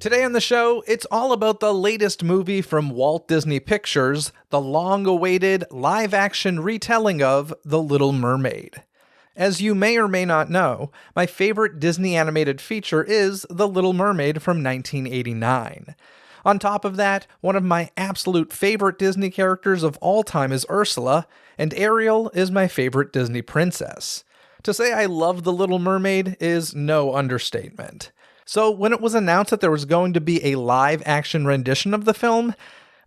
Today on the show, it's all about the latest movie from Walt Disney Pictures, the long-awaited live-action retelling of The Little Mermaid. As you may or may not know, my favorite Disney animated feature is The Little Mermaid from 1989. On top of that, one of my absolute favorite Disney characters of all time is Ursula, and Ariel is my favorite Disney princess. To say I love The Little Mermaid is no understatement. So when it was announced that there was going to be a live-action rendition of the film,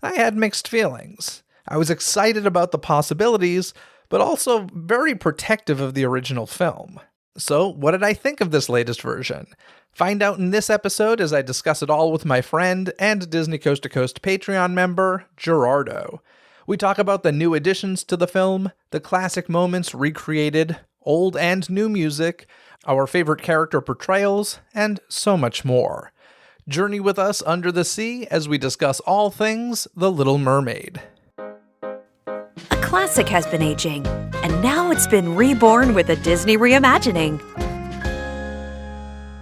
I had mixed feelings. I was excited about the possibilities, but also very protective of the original film. So what did I think of this latest version? Find out in this episode as I discuss it all with my friend and Disney Coast to Coast Patreon member, Gerardo. We talk about the new additions to the film, the classic moments recreated, old and new music, our favorite character portrayals, and so much more. Journey with us under the sea as we discuss all things The Little Mermaid. A classic has been aging, and now it's been reborn with a Disney reimagining.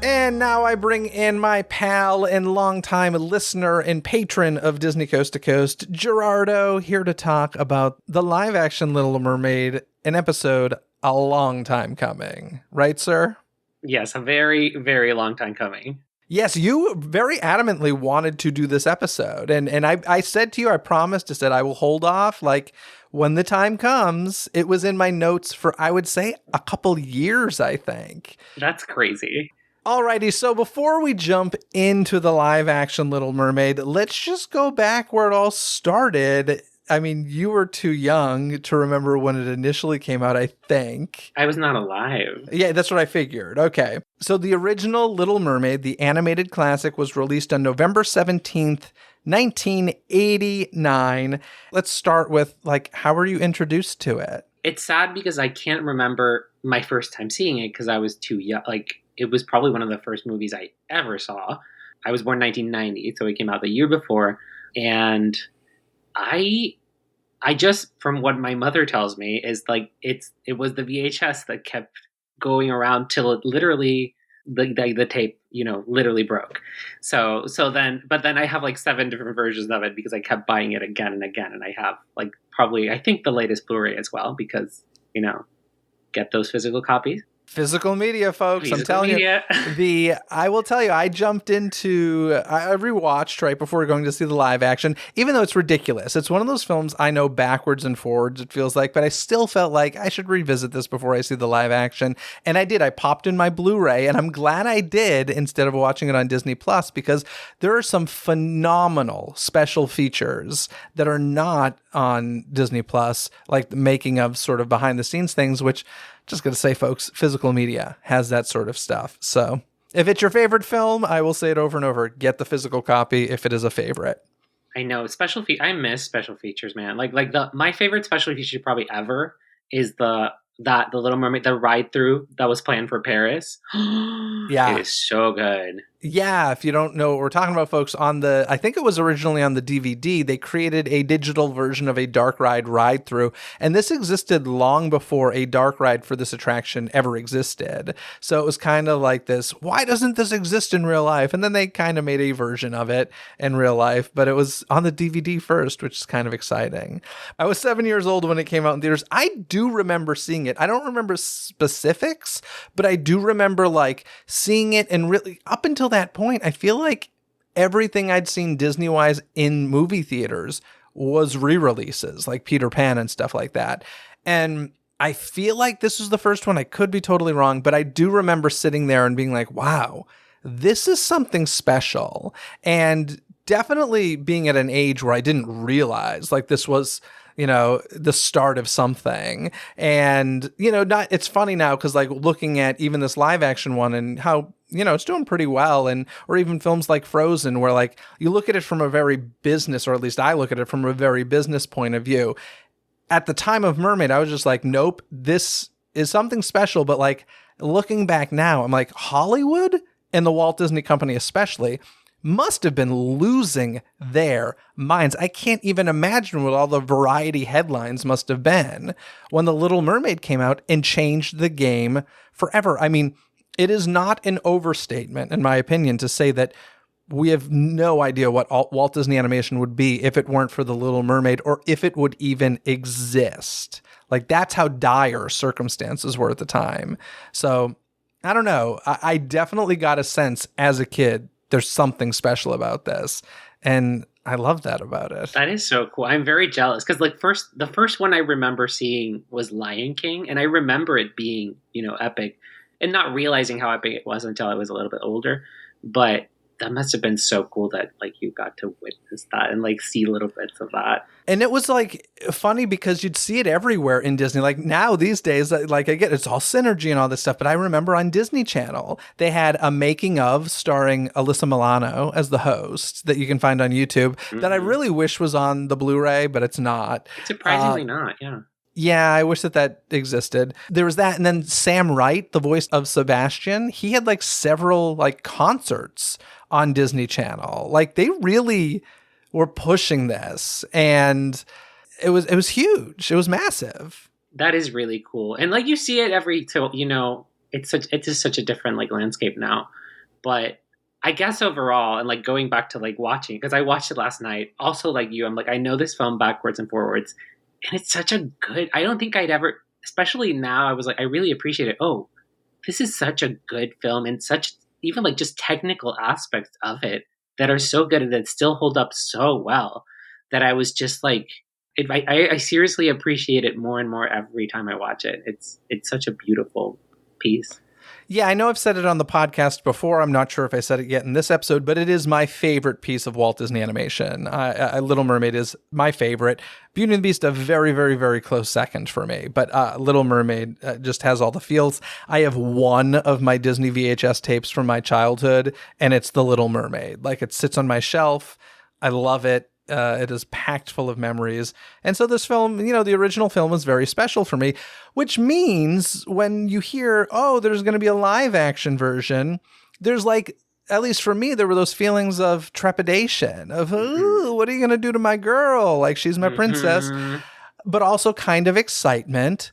And now I bring in my pal and longtime listener and patron of Disney Coast to Coast, Gerardo, here to talk about the live-action Little Mermaid, an episode a long time coming. Right, sir? Yes, a very, very long time coming. Yes, you very adamantly wanted to do this episode. And I said to you, I promised, I said I will hold off. Like, when the time comes, it was in my notes for, I would say, a couple years, I think. That's crazy. Alrighty, so before we jump into the live-action Little Mermaid, let's just go back where it all started. I mean, you were too young to remember when it initially came out, I think. I was not alive. Yeah, that's what I figured. Okay. So the original Little Mermaid, the animated classic, was released on November 17th, 1989. Let's start with, like, how were you introduced to it? It's sad because I can't remember my first time seeing it because I was too young. Like, it was probably one of the first movies I ever saw. I was born in 1990, so it came out the year before. And I just, from what my mother tells me, is like it was the VHS that kept going around till it literally the tape, literally broke. So then I have like 7 different versions of it because I kept buying it again and again, and I have like probably I think the latest Blu-ray as well because get those physical copies. Physical media, folks. I'm telling you. I will tell you, I rewatched right before going to see the live action, even though it's ridiculous. It's one of those films I know backwards and forwards, it feels like, but I still felt like I should revisit this before I see the live action. And I did. I popped in my Blu-ray, and I'm glad I did instead of watching it on Disney Plus, because there are some phenomenal special features that are not on Disney Plus, like the making of sort of behind the scenes things, which, just going to say, folks, physical media has that sort of stuff. So if it's your favorite film, I will say it over and over, get the physical copy if it is a favorite. I know. I miss special features, man. My favorite special feature probably ever is the Little Mermaid, the ride through that was planned for Paris. Yeah. It is so good. Yeah, if you don't know what we're talking about, folks, I think it was originally on the DVD, they created a digital version of a dark ride through, and this existed long before a dark ride for this attraction ever existed. So it was kind of like this, why doesn't this exist in real life? And then they kind of made a version of it in real life, but it was on the DVD first, which is kind of exciting. I was 7 years old when it came out in theaters. I do remember seeing it. I don't remember specifics, but I do remember like seeing it, and really up until that point, I feel like everything I'd seen Disney-wise in movie theaters was re-releases, like Peter Pan and stuff like that. And I feel like this was the first one. I could be totally wrong, but I do remember sitting there and being like, wow, this is something special. And definitely being at an age where I didn't realize like this was, the start of something. And, it's funny now because like looking at even this live action one and how, it's doing pretty well. Or even films like Frozen, where like you look at it from a very business, or at least I look at it from a very business point of view. At the time of Mermaid, I was just like, nope, this is something special. But like looking back now, I'm like, Hollywood and the Walt Disney Company especially must have been losing their minds. I can't even imagine what all the variety headlines must have been when The Little Mermaid came out and changed the game forever. I mean, it is not an overstatement, in my opinion, to say that we have no idea what Walt Disney Animation would be if it weren't for The Little Mermaid, or if it would even exist. Like, that's how dire circumstances were at the time. So I don't know. I definitely got a sense as a kid there's something special about this. And I love that about it. That is so cool. I'm very jealous because like the first one I remember seeing was Lion King, and I remember it being, epic, and not realizing how epic it was until I was a little bit older. But that must have been so cool that like you got to witness that and like see little bits of that. And it was like funny because you'd see it everywhere in Disney. Like now these days, like I get it's all synergy and all this stuff. But I remember on Disney Channel, they had a making of starring Alyssa Milano as the host that you can find on YouTube that I really wish was on the Blu-ray, but it's not. Surprisingly not, yeah. Yeah, I wish that existed. There was that. And then Sam Wright, the voice of Sebastian, he had like several like concerts on Disney Channel. Like they really were pushing this, and it was huge. It was massive. That is really cool. And like you see it it's just such a different like landscape now. But I guess overall, and like going back to like watching, because I watched it last night, also like you, I'm like, I know this film backwards and forwards. And it's such a good, I don't think I'd ever, especially now, I was like, I really appreciate it. Oh, this is such a good film, and such, even like just technical aspects of it that are so good and that still hold up so well, that I was just like, I seriously appreciate it more and more every time I watch it. It's such a beautiful piece. Yeah, I know I've said it on the podcast before. I'm not sure if I said it yet in this episode, but it is my favorite piece of Walt Disney Animation. Little Mermaid is my favorite. Beauty and the Beast, a very, very, very close second for me. But Little Mermaid just has all the feels. I have one of my Disney VHS tapes from my childhood, and it's The Little Mermaid. Like, it sits on my shelf. I love it. It is packed full of memories. And so this film, the original film is very special for me, which means when you hear, oh, there's going to be a live action version, there's like, at least for me, there were those feelings of trepidation of, ooh, what are you going to do to my girl? Like, she's my princess, but also kind of excitement.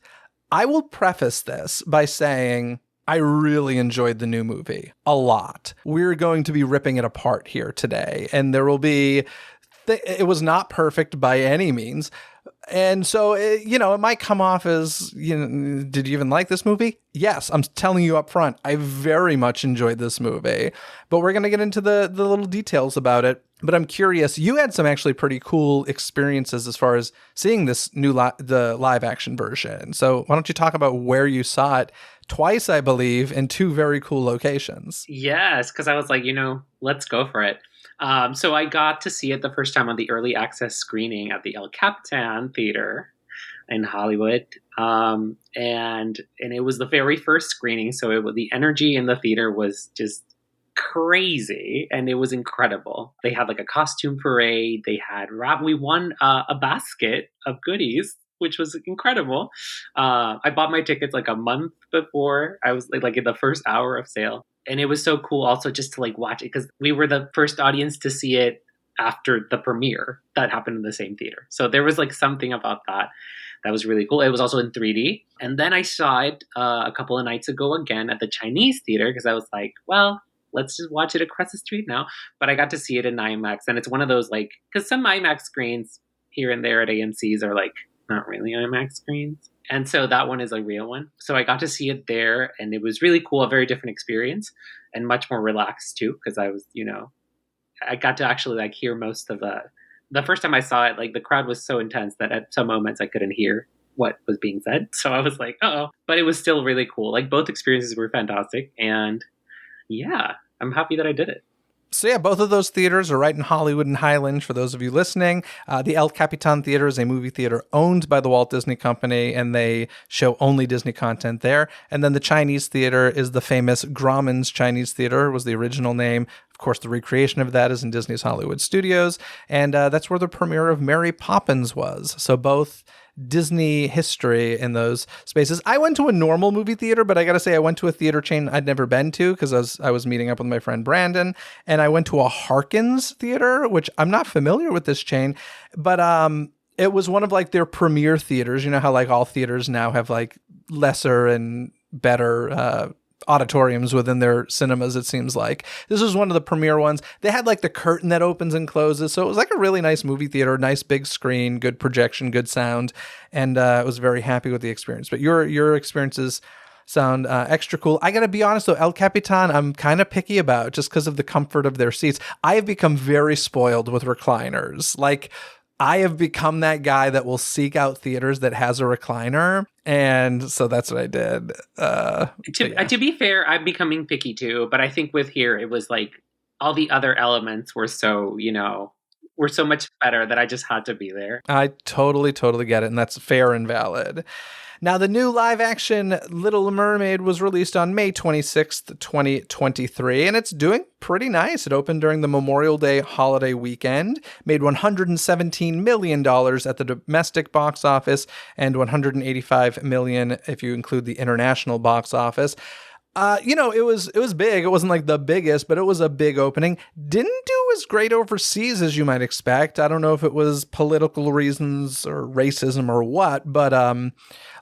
I will preface this by saying I really enjoyed the new movie a lot. We're going to be ripping it apart here today, and there will be it was not perfect by any means. And so, it might come off as, did you even like this movie? Yes, I'm telling you up front, I very much enjoyed this movie. But we're going to get into the little details about it. But I'm curious, you had some actually pretty cool experiences as far as seeing this new the live action version. So why don't you talk about where you saw it? Twice, I believe, in two very cool locations. Yes, because I was like, let's go for it. So I got to see it the first time on the early access screening at the El Capitan Theater in Hollywood. And it was the very first screening. So the energy in the theater was just crazy, and it was incredible. They had like a costume parade. They had we won a basket of goodies, which was incredible. I bought my tickets like a month before. I was like in the first hour of sale. And it was so cool also just to like watch it, because we were the first audience to see it after the premiere that happened in the same theater. So there was like something about that was really cool. It was also in 3D. And then I saw it a couple of nights ago again at the Chinese theater, because I was like, well, let's just watch it across the street now. But I got to see it in IMAX. And it's one of those like, because some IMAX screens here and there at AMC's are like not really IMAX screens. And so that one is a real one. So I got to see it there, and it was really cool, a very different experience, and much more relaxed too, because I was, I got to actually like hear most of the first time I saw it, like the crowd was so intense that at some moments I couldn't hear what was being said. So I was like, uh-oh. But it was still really cool. Like both experiences were fantastic. And yeah, I'm happy that I did it. So yeah, both of those theaters are right in Hollywood and Highland for those of you listening. The El Capitan Theater is a movie theater owned by the Walt Disney Company, and they show only Disney content there. And then the Chinese theater is the famous Grauman's Chinese Theater, was the original name. Of course, the recreation of that is in Disney's Hollywood Studios, and that's where the premiere of Mary Poppins was. So both Disney history in those spaces. I went to a normal movie theater, but I gotta say I went to a theater chain I'd never been to, because I was meeting up with my friend Brandon, and I went to a Harkins theater, which I'm not familiar with this chain, but it was one of like their premier theaters. You know how like all theaters now have like lesser and better auditoriums within their cinemas, it seems like. This was one of the premiere ones. They had like the curtain that opens and closes, so it was like a really nice movie theater, nice big screen, good projection, good sound, and I was very happy with the experience. But your experiences sound extra cool. I gotta be honest though, El Capitan, I'm kind of picky about just because of the comfort of their seats. I have become very spoiled with recliners. Like, I have become that guy that will seek out theaters that has a recliner, and so that's what I did. To be fair, I'm becoming picky too, but I think with here it was like all the other elements were so, were so much better that I just had to be there. I totally get it, and that's fair and valid. Now, the new live-action Little Mermaid was released on May 26th, 2023, and it's doing pretty nice. It opened during the Memorial Day holiday weekend, made $117 million at the domestic box office, and $185 million if you include the international box office. It was big. It wasn't like the biggest, but it was a big opening. Didn't do as great overseas as you might expect. I don't know if it was political reasons or racism or what, but a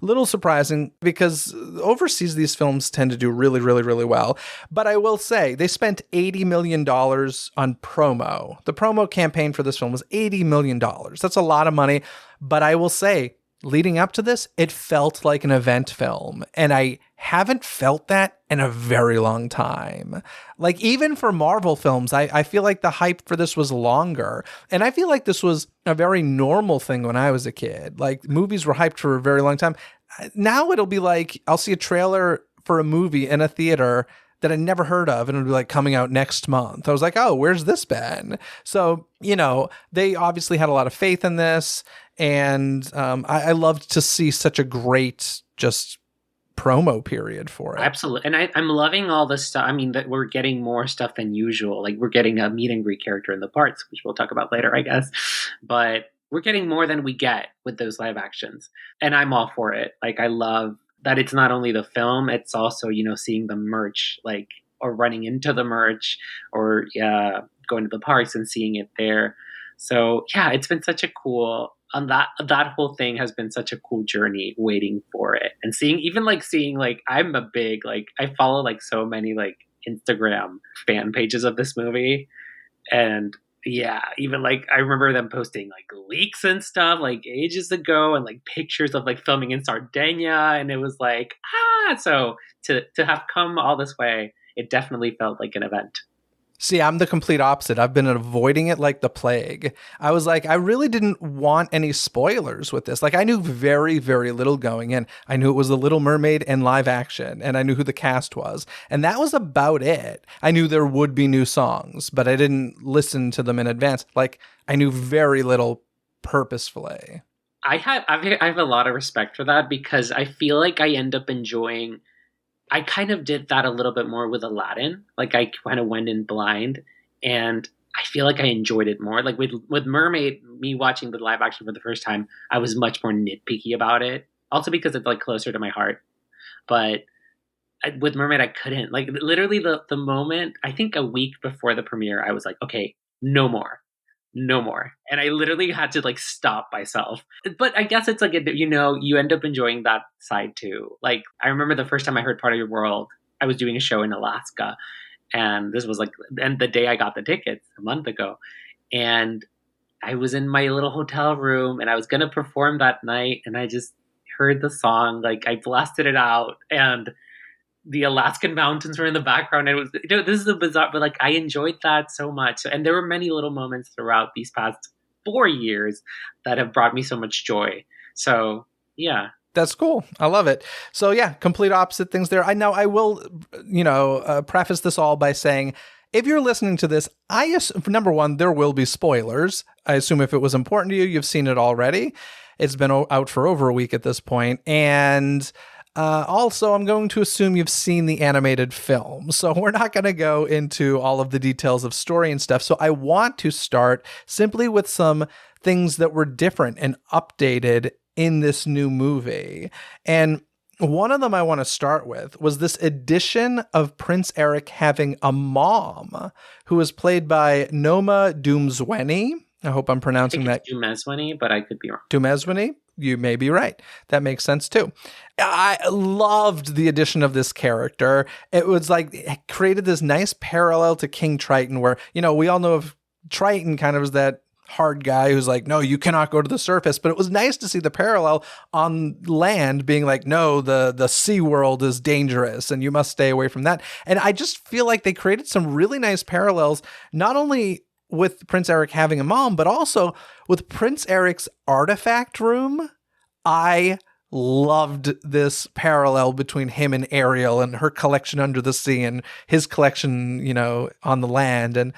little surprising because overseas these films tend to do really, really, really well. But I will say they spent $80 million on promo. The promo campaign for this film was $80 million. That's a lot of money. But I will say, leading up to this, it felt like an event film. And I haven't felt that in a very long time. Like, even for Marvel films, I feel like the hype for this was longer. And I feel like this was a very normal thing when I was a kid. Like, movies were hyped for a very long time. Now it'll be like, I'll see a trailer for a movie in a theater that I never heard of, and it'll be like coming out next month. I was like, oh, where's this been? So, they obviously had a lot of faith in this, and I loved to see such a great just promo period for it. Absolutely. And I'm loving all this stuff. I mean, that we're getting more stuff than usual. Like, we're getting a meet and greet character in the parts, which we'll talk about later, I guess. But we're getting more than we get with those live actions. And I'm all for it. Like, I love that it's not only the film, it's also, seeing the merch, like, or running into the merch, or going to the parks and seeing it there. So yeah, it's been such a cool, and that whole thing has been such a cool journey waiting for it. And seeing I'm a big, like, I follow like so many like Instagram fan pages of this movie. And yeah, even like I remember them posting like leaks and stuff like ages ago, and like pictures of like filming in Sardinia, and it was like, so to have come all this way, it definitely felt like an event. See, I'm the complete opposite. I've been avoiding it like the plague. I was like, I really didn't want any spoilers with this. Like, I knew very, very little going in. I knew it was The Little Mermaid and live action, and I knew who the cast was. And that was about it. I knew there would be new songs, but I didn't listen to them in advance. Like, I knew very little purposefully. I have a lot of respect for that, because I feel like I end up enjoying. I kind of did that a little bit more with Aladdin. Like, I kind of went in blind, and I feel like I enjoyed it more. Like with Mermaid, me watching the live action for the first time, I was much more nitpicky about it. Also because it's like closer to my heart. But with Mermaid, I couldn't. Like, literally the moment, I think a week before the premiere, I was like, okay, no more. And I literally had to like stop myself. But I guess it's like, you end up enjoying that side too. Like, I remember the first time I heard Part of Your World, I was doing a show in Alaska, and this was like, and the day I got the tickets a month ago, and I was in my little hotel room, and I was going to perform that night, and I just heard the song, like I blasted it out, and the Alaskan mountains were in the background. And it was, this is a bizarre, but like I enjoyed that so much. And there were many little moments throughout these past 4 years that have brought me so much joy. So yeah. That's cool. I love it. So yeah, complete opposite things there. I know I will, preface this all by saying, if you're listening to this, I assume, number one, there will be spoilers. I assume if it was important to you, you've seen it already. It's been out for over a week at this point. And also, I'm going to assume you've seen the animated film, so we're not going to go into all of the details of story and stuff. So I want to start simply with some things that were different and updated in this new movie. And one of them I want to start with was this addition of Prince Eric having a mom who was played by Noma Dumezweni. I hope I'm pronouncing that. Dumezweni, but I could be wrong. Dumezweni? you may be right. That makes sense too. I loved the addition of this character. It was like, it created this nice parallel to King Triton where, we all know of Triton kind of as that hard guy who's like, no, you cannot go to the surface. But it was nice to see the parallel on land being like, no, the sea world is dangerous and you must stay away from that. And I just feel like they created some really nice parallels, not only with Prince Eric having a mom, but also with Prince Eric's artifact room. I loved this parallel between him and Ariel and her collection under the sea and his collection, on the land. And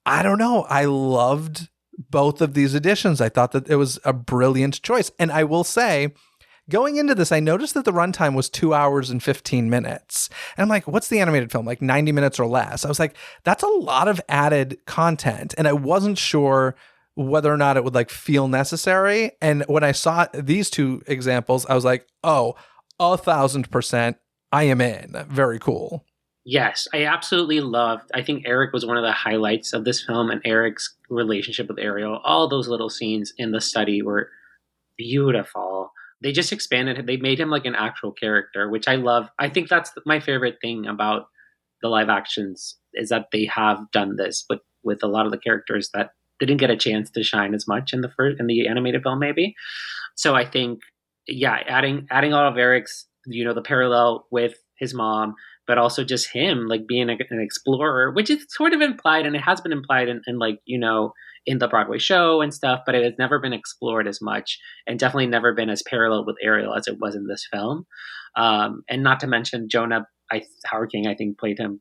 I don't know, I loved both of these editions. I thought that it was a brilliant choice. And I will say, going into this, I noticed that the runtime was 2 hours and 15 minutes. And I'm like, what's the animated film? Like 90 minutes or less. I was like, that's a lot of added content. And I wasn't sure whether or not it would like feel necessary. And when I saw these two examples, I was like, oh, 1,000%, I am in. Very cool. Yes, I absolutely loved. I think Eric was one of the highlights of this film, and Eric's relationship with Ariel. All those little scenes in the study were beautiful. They just expanded him. They made him like an actual character, which I love. I think that's my favorite thing about the live actions is that they have done this, but with a lot of the characters that didn't get a chance to shine as much in the animated film, maybe. So I think, yeah, adding all of Eric's, the parallel with his mom, but also just him like being an explorer, which is sort of implied, and it has been implied in like, in the Broadway show and stuff, but it has never been explored as much, and definitely never been as parallel with Ariel as it was in this film. And not to mention Jonah Howard King, I think, played him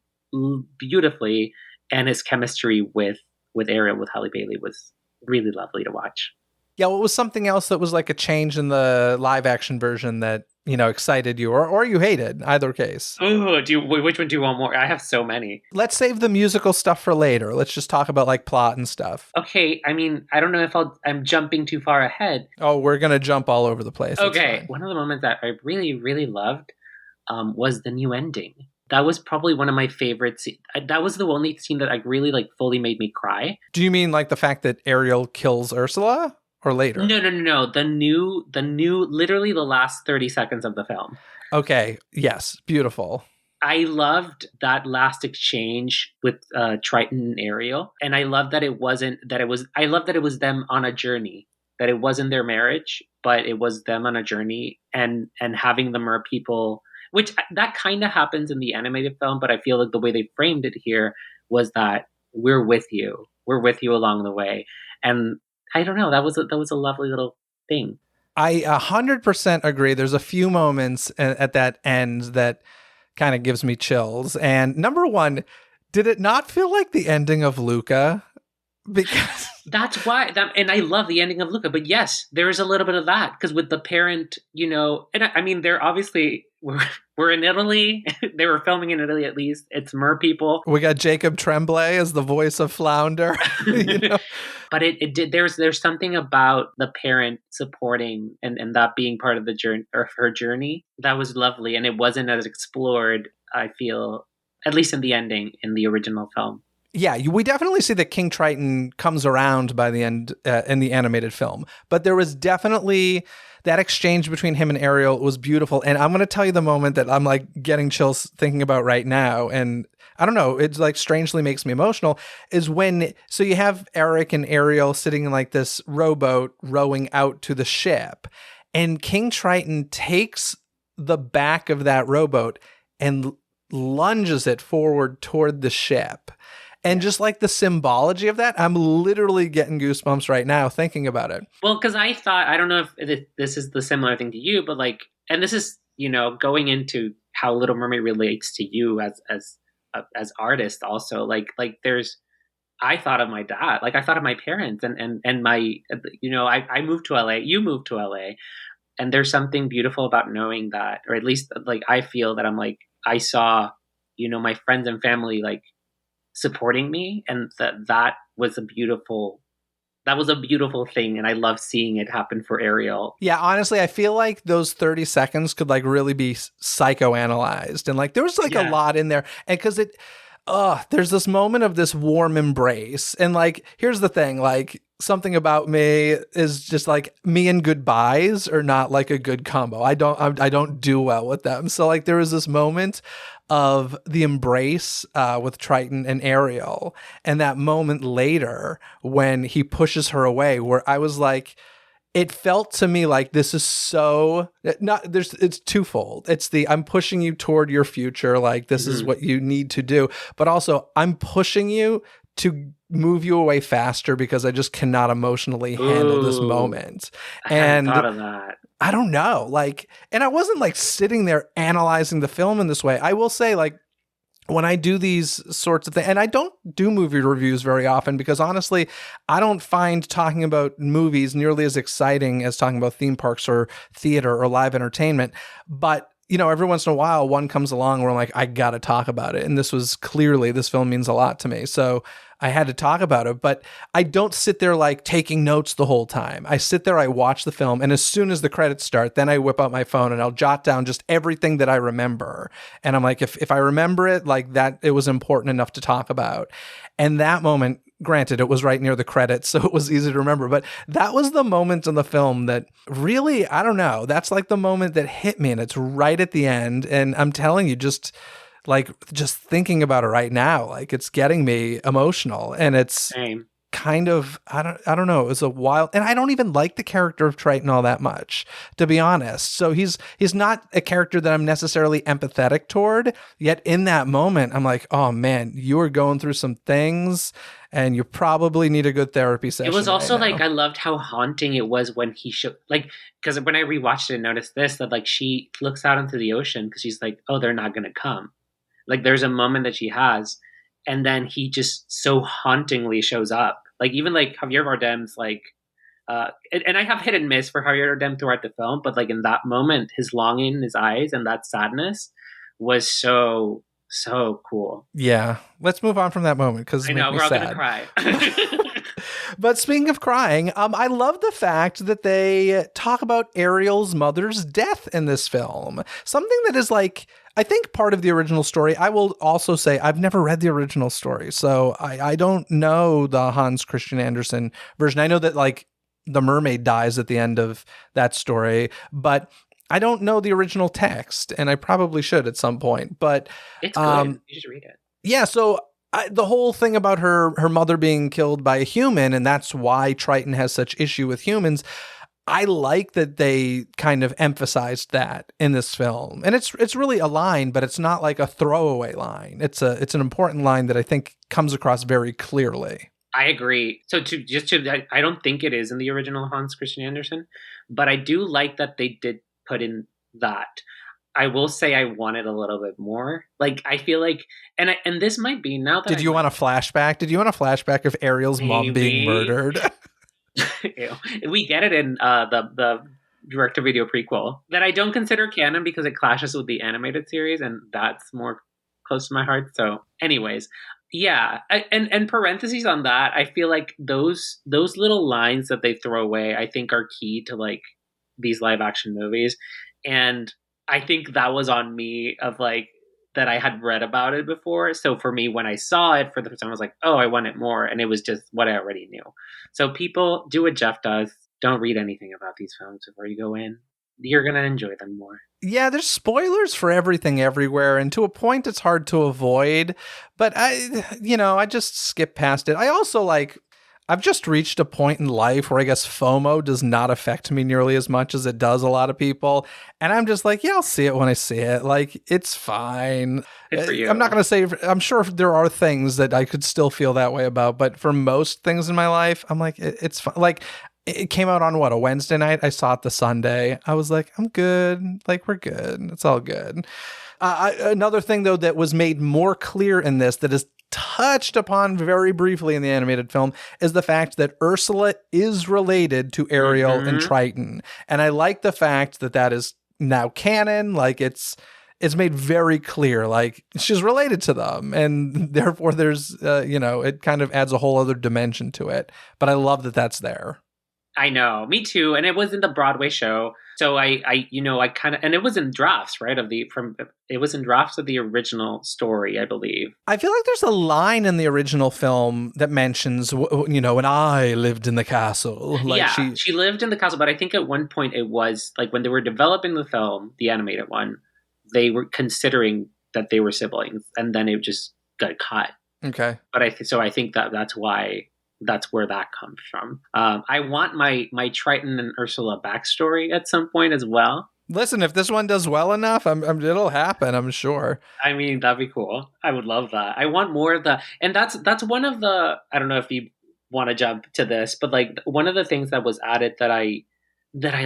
beautifully, and his chemistry with Ariel, with Halle Bailey, was really lovely to watch. Yeah, what was something else that was like a change in the live action version that, excited you or you hated, either case? Oh, which one do you want more? I have so many. Let's save the musical stuff for later. Let's just talk about like plot and stuff. Okay, I mean, I don't know if I'm jumping too far ahead. Oh, we're going to jump all over the place. Okay, one of the moments that I really, really loved was the new ending. That was probably one of my favorites. That was the only scene that like really like fully made me cry. Do you mean like the fact that Ariel kills Ursula? Or later? No. The new, literally the last 30 seconds of the film. Okay. Yes. Beautiful. I loved that last exchange with Triton and Ariel. And I love that it was them on a journey, that it wasn't their marriage, but it was them on a journey and having the mer people, which that kind of happens in the animated film. But I feel like the way they framed it here was that we're with you along the way. And I don't know. That was a lovely little thing. I 100% agree. There's a few moments at that end that kind of gives me chills. And number one, did it not feel like the ending of Luca? Because that's why. And I love the ending of Luca. But yes, there is a little bit of that because with the parent, and I mean, they're obviously we're in Italy. They were filming in Italy, at least. It's mer people. We got Jacob Tremblay as the voice of Flounder. But it did. There's something about the parent supporting and that being part of the journey or her journey that was lovely, and it wasn't as explored. I feel, at least in the ending in the original film. Yeah, we definitely see that King Triton comes around by the end in the animated film. But there was definitely that exchange between him and Ariel was beautiful. And I'm going to tell you the moment that I'm like getting chills thinking about right now. And I don't know, it's like strangely makes me emotional is when, so you have Eric and Ariel sitting in like this rowboat rowing out to the ship. And King Triton takes the back of that rowboat and lunges it forward toward the ship. And just like the symbology of that, I'm literally getting goosebumps right now thinking about it. Well, because I thought, I don't know if this is the similar thing to you, but like, and this is, going into how Little Mermaid relates to you as artists also. Like there's, I thought of my dad, like I thought of my parents and my, I moved to LA, you moved to LA. And there's something beautiful about knowing that, or at least like I feel that I'm like, I saw, my friends and family like supporting me, and that was a beautiful thing, and I love seeing it happen for Ariel. Yeah, honestly, I feel like those 30 seconds could like really be psychoanalyzed, and like there was like a lot in there, and because there's this moment of this warm embrace. And like, here's the thing, like something about me is just like me and goodbyes are not like a good combo. I don't do well with them. So like there was this moment of the embrace with Triton and Ariel, and that moment later when he pushes her away, where I was like, it felt to me like this is so not there's it's twofold. It's the I'm pushing you toward your future, like this is what you need to do, but also I'm pushing you to move you away faster because I just cannot emotionally handle this moment. I hadn't And thought of that. I don't know, like, and I wasn't like sitting there analyzing the film in this way. I will say, like, when I do these sorts of things, and I don't do movie reviews very often because honestly, I don't find talking about movies nearly as exciting as talking about theme parks or theater or live entertainment. But you know, every once in a while, one comes along where I'm like, I got to talk about it. And this film means a lot to me. So I had to talk about it, but I don't sit there like taking notes the whole time. I sit there, I watch the film, and as soon as the credits start, then I whip out my phone and I'll jot down just everything that I remember. And I'm like, if I remember it, like that, it was important enough to talk about. And that moment, granted, it was right near the credits, so it was easy to remember, but that was the moment in the film that really, I don't know, that's like the moment that hit me, and it's right at the end. And I'm telling you, just thinking about it right now, like it's getting me emotional, and it's Same. kind of, I don't know, it was a wild, and I don't even like the character of Triton all that much, to be honest. So he's not a character that I'm necessarily empathetic toward, yet in that moment I'm like, oh man, you are going through some things and you probably need a good therapy session. It was also right like now. I loved how haunting it was when he showed, like, because when I rewatched it and noticed this, that like she looks out into the ocean because she's like, oh, they're not gonna come. Like there's a moment that she has, and then he just so hauntingly shows up. Like even like Javier Bardem's like, and I have hit and miss for Javier Bardem throughout the film, but like in that moment, his longing in his eyes and that sadness was so cool. Yeah, let's move on from that moment because I it makes know me we're all sad. gonna cry. But speaking of crying, I love the fact that they talk about Ariel's mother's death in this film. Something that is like, I think part of the original story. I will also say I've never read the original story, so I don't know the Hans Christian Andersen version. I know that like the mermaid dies at the end of that story, but I don't know the original text, and I probably should at some point. But It's good. You should read it. yeah, so the whole thing about her mother being killed by a human, and that's why Triton has such issue with humans. I like that they kind of emphasized that in this film, and it's really a line, but it's not like a throwaway line. It's an important line that I think comes across very clearly. I agree. So I don't think it is in the original Hans Christian Andersen, but I do like that they did put in that. I will say I want it a little bit more. Like I feel like, and this might be now that Did you want a flashback? Did you want a flashback of Ariel's mom being maybe murdered? Ew. We get it in the direct to video prequel that I don't consider canon because it clashes with the animated series, and that's more close to my heart. So, anyways, yeah, and parentheses on that, I feel like those little lines that they throw away, I think, are key to like these live action movies, and I think that was on me of like that I had read about it before. So for me, when I saw it for the first time, I was like, oh, I want it more. And it was just what I already knew. So people do what Jeff does. Don't read anything about these films before you go in. You're going to enjoy them more. Yeah, there's spoilers for everything everywhere, and to a point it's hard to avoid, but I just skip past it. I also I've just reached a point in life where I guess FOMO does not affect me nearly as much as it does a lot of people. And I'm just like, yeah, I'll see it when I see it. Like, it's fine. Good for you. I'm not going to say, I'm sure there are things that I could still feel that way about, but for most things in my life, I'm like, it's fine. Like, it came out on a Wednesday night. I saw it the Sunday. I was like, I'm good. Like, we're good. It's all good. Another thing, though, that was made more clear in this that is touched upon very briefly in the animated film is the fact that Ursula is related to Ariel and Triton. And I like the fact that that is now canon. Like it's made very clear, like she's related to them. And therefore there's, it kind of adds a whole other dimension to it. But I love that that's there. I know, me too. And it was in the Broadway show. So I kind of, and it was in drafts, right? It was in drafts of the original story, I believe. I feel like there's a line in the original film that mentions, when I lived in the castle. Like Yeah, she lived in the castle, but I think at one point it was like when they were developing the film, the animated one, they were considering that they were siblings, and then it just got cut. Okay. But I think that's why that's where that comes from. I want my Triton and Ursula backstory at some point as well. Listen, if this one does well enough, it'll happen, I'm sure. I mean, that'd be cool. I would love that. I want more of the, and that's one of the. I don't know if you want to jump to this, but like one of the things that was added that I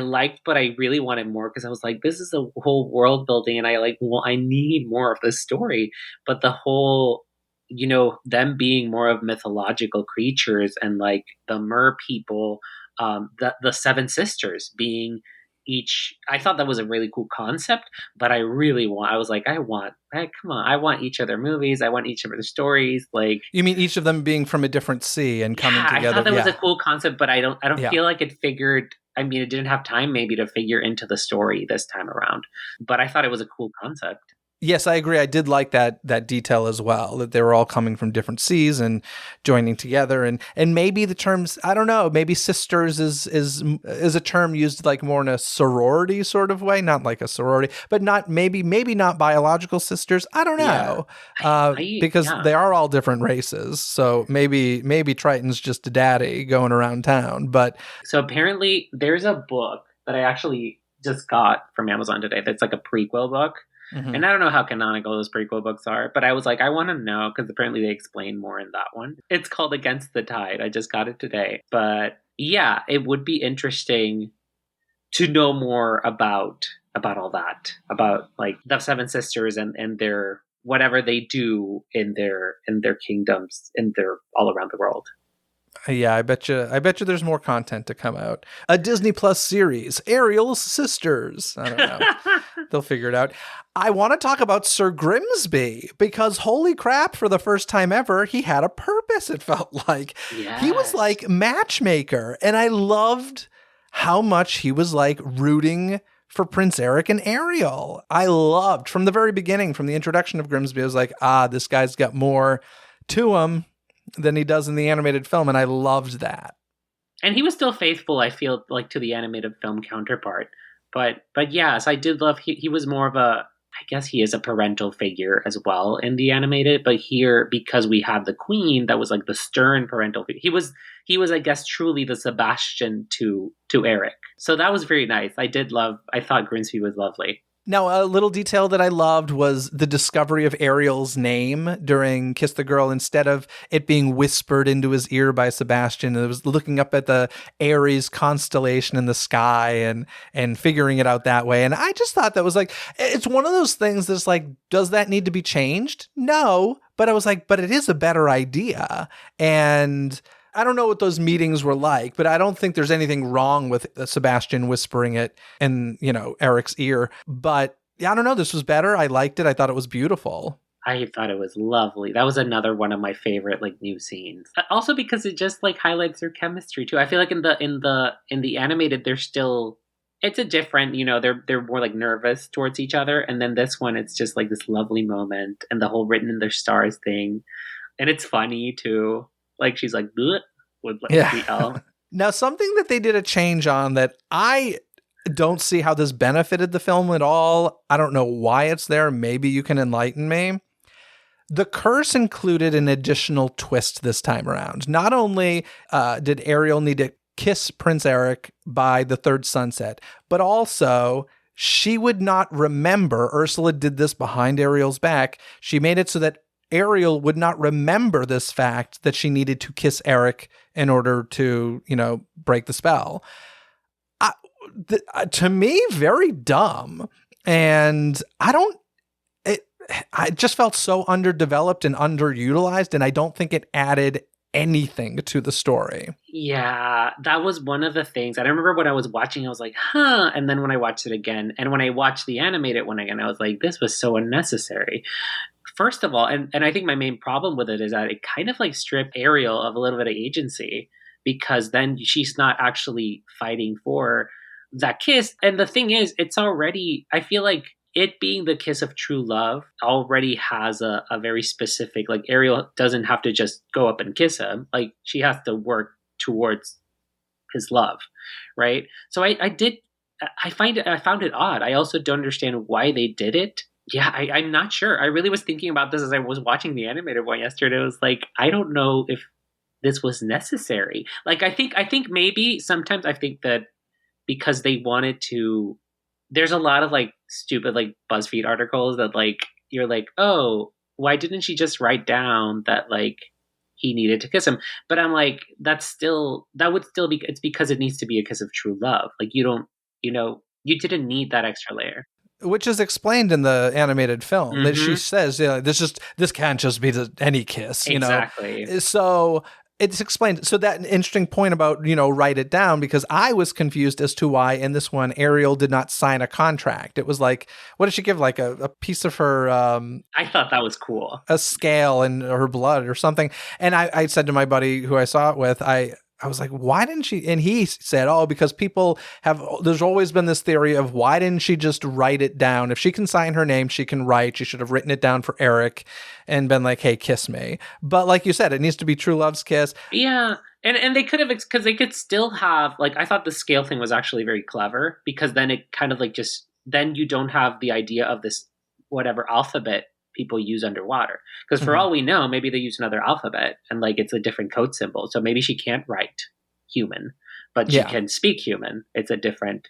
liked, but I really wanted more because I was like, this is a whole world building, and I need more of this story. But the whole, them being more of mythological creatures and like the mer people, the seven sisters being each. I thought that was a really cool concept, but I was like, come on, I want each of their movies, I want each of their stories, like. You mean each of them being from a different sea and coming Yeah, together? I thought that was a cool concept, but I don't Yeah. feel like it figured. I mean, it didn't have time maybe to figure into the story this time around, but I thought it was a cool concept. Yes, I agree. I did like that detail as well, that they were all coming from different seas and joining together, and maybe the terms, I don't know, maybe sisters is a term used like more in a sorority sort of way, not like a sorority, but maybe not biological sisters. I don't know, because they are all different races. So maybe Triton's just a daddy going around town. But so apparently, there's a book that I actually just got from Amazon today. That's like a prequel book. Mm-hmm. And I don't know how canonical those prequel books are, but I was like, I want to know because apparently they explain more in that one. It's called Against the Tide. I just got it today. But yeah, it would be interesting to know more about all that, about like the Seven Sisters and their whatever they do in their kingdoms, in their all around the world. Yeah, I bet you there's more content to come out. A Disney Plus series, Ariel's Sisters. I don't know. They'll figure it out. I want to talk about Sir Grimsby because holy crap, for the first time ever, he had a purpose, it felt like. Yes. He was like matchmaker, and I loved how much he was like rooting for Prince Eric and Ariel. I loved from the very beginning, from the introduction of Grimsby, I was like, this guy's got more to him than he does in the animated film, and I loved that. And he was still faithful, I feel like, to the animated film counterpart. But yes, I did love he was more of a, I guess he is a parental figure as well in the animated, but here, because we had the queen that was like the stern parental figure, he was I guess truly the Sebastian to Eric. So that was very nice. I thought Grimsby was lovely. Now, a little detail that I loved was the discovery of Ariel's name during Kiss the Girl. Instead of it being whispered into his ear by Sebastian, it was looking up at the Aries constellation in the sky and figuring it out that way. And I just thought that was like, it's one of those things that's like, does that need to be changed? No. But I was like, but it is a better idea. And I don't know what those meetings were like, but I don't think there's anything wrong with Sebastian whispering it in, Eric's ear. But yeah, I don't know. This was better. I liked it. I thought it was beautiful. I thought it was lovely. That was another one of my favorite like new scenes. Also because it just like highlights their chemistry too. I feel like in the animated, they're still, it's a different, they're more like nervous towards each other. And then this one, it's just like this lovely moment and the whole written in their stars thing. And it's funny too. Like she's like, bleh, with like the L. Now, something that they did a change on that I don't see how this benefited the film at all. I don't know why it's there. Maybe you can enlighten me. The curse included an additional twist this time around. Not only did Ariel need to kiss Prince Eric by the third sunset, but also she would not remember. Ursula did this behind Ariel's back. She made it so that Ariel would not remember this fact that she needed to kiss Eric in order to, break the spell. To me, very dumb. And I just felt so underdeveloped and underutilized, and I don't think it added anything to the story. Yeah, that was one of the things. And I remember when I was watching, I was like, huh. And then when I watched it again, and when I watched the animated one again, I was like, this was so unnecessary. first of all, and I think my main problem with it is that it kind of like stripped Ariel of a little bit of agency, because then she's not actually fighting for that kiss. And the thing is, it's already, I feel like it being the kiss of true love already has a very specific, like Ariel doesn't have to just go up and kiss him. Like she has to work towards his love, right? So I found it odd. I also don't understand why they did it. Yeah, I'm not sure. I really was thinking about this as I was watching the animated one yesterday. It was like, I don't know if this was necessary. Like I think maybe sometimes I think that because they wanted to, there's a lot of like stupid like BuzzFeed articles that like you're like, oh, why didn't she just write down that like he needed to kiss him? But I'm like, that would still be, it's because it needs to be a kiss of true love. Like you don't, you didn't need that extra layer. Which is explained in the animated film that she Mm-hmm. says, this can't just be any kiss, Exactly. So it's explained. So that interesting point about, write it down, because I was confused as to why in this one, Ariel did not sign a contract. It was like, what did she give? Like a piece of her, I thought that was cool. a scale and her blood or something. And I said to my buddy who I saw it with, I was like, why didn't she? And he said, oh, because there's always been this theory of why didn't she just write it down? If she can sign her name, she can write. She should have written it down for Eric and been like, hey, kiss me. But like you said, it needs to be true love's kiss. Yeah. And they could have, because they could still have, like, I thought the scale thing was actually very clever, because then it kind of like just, then you don't have the idea of this, whatever alphabet people use underwater. Because for all we know, maybe they use another alphabet and like it's a different code symbol. So maybe she can't write human, but she can speak human. It's a different,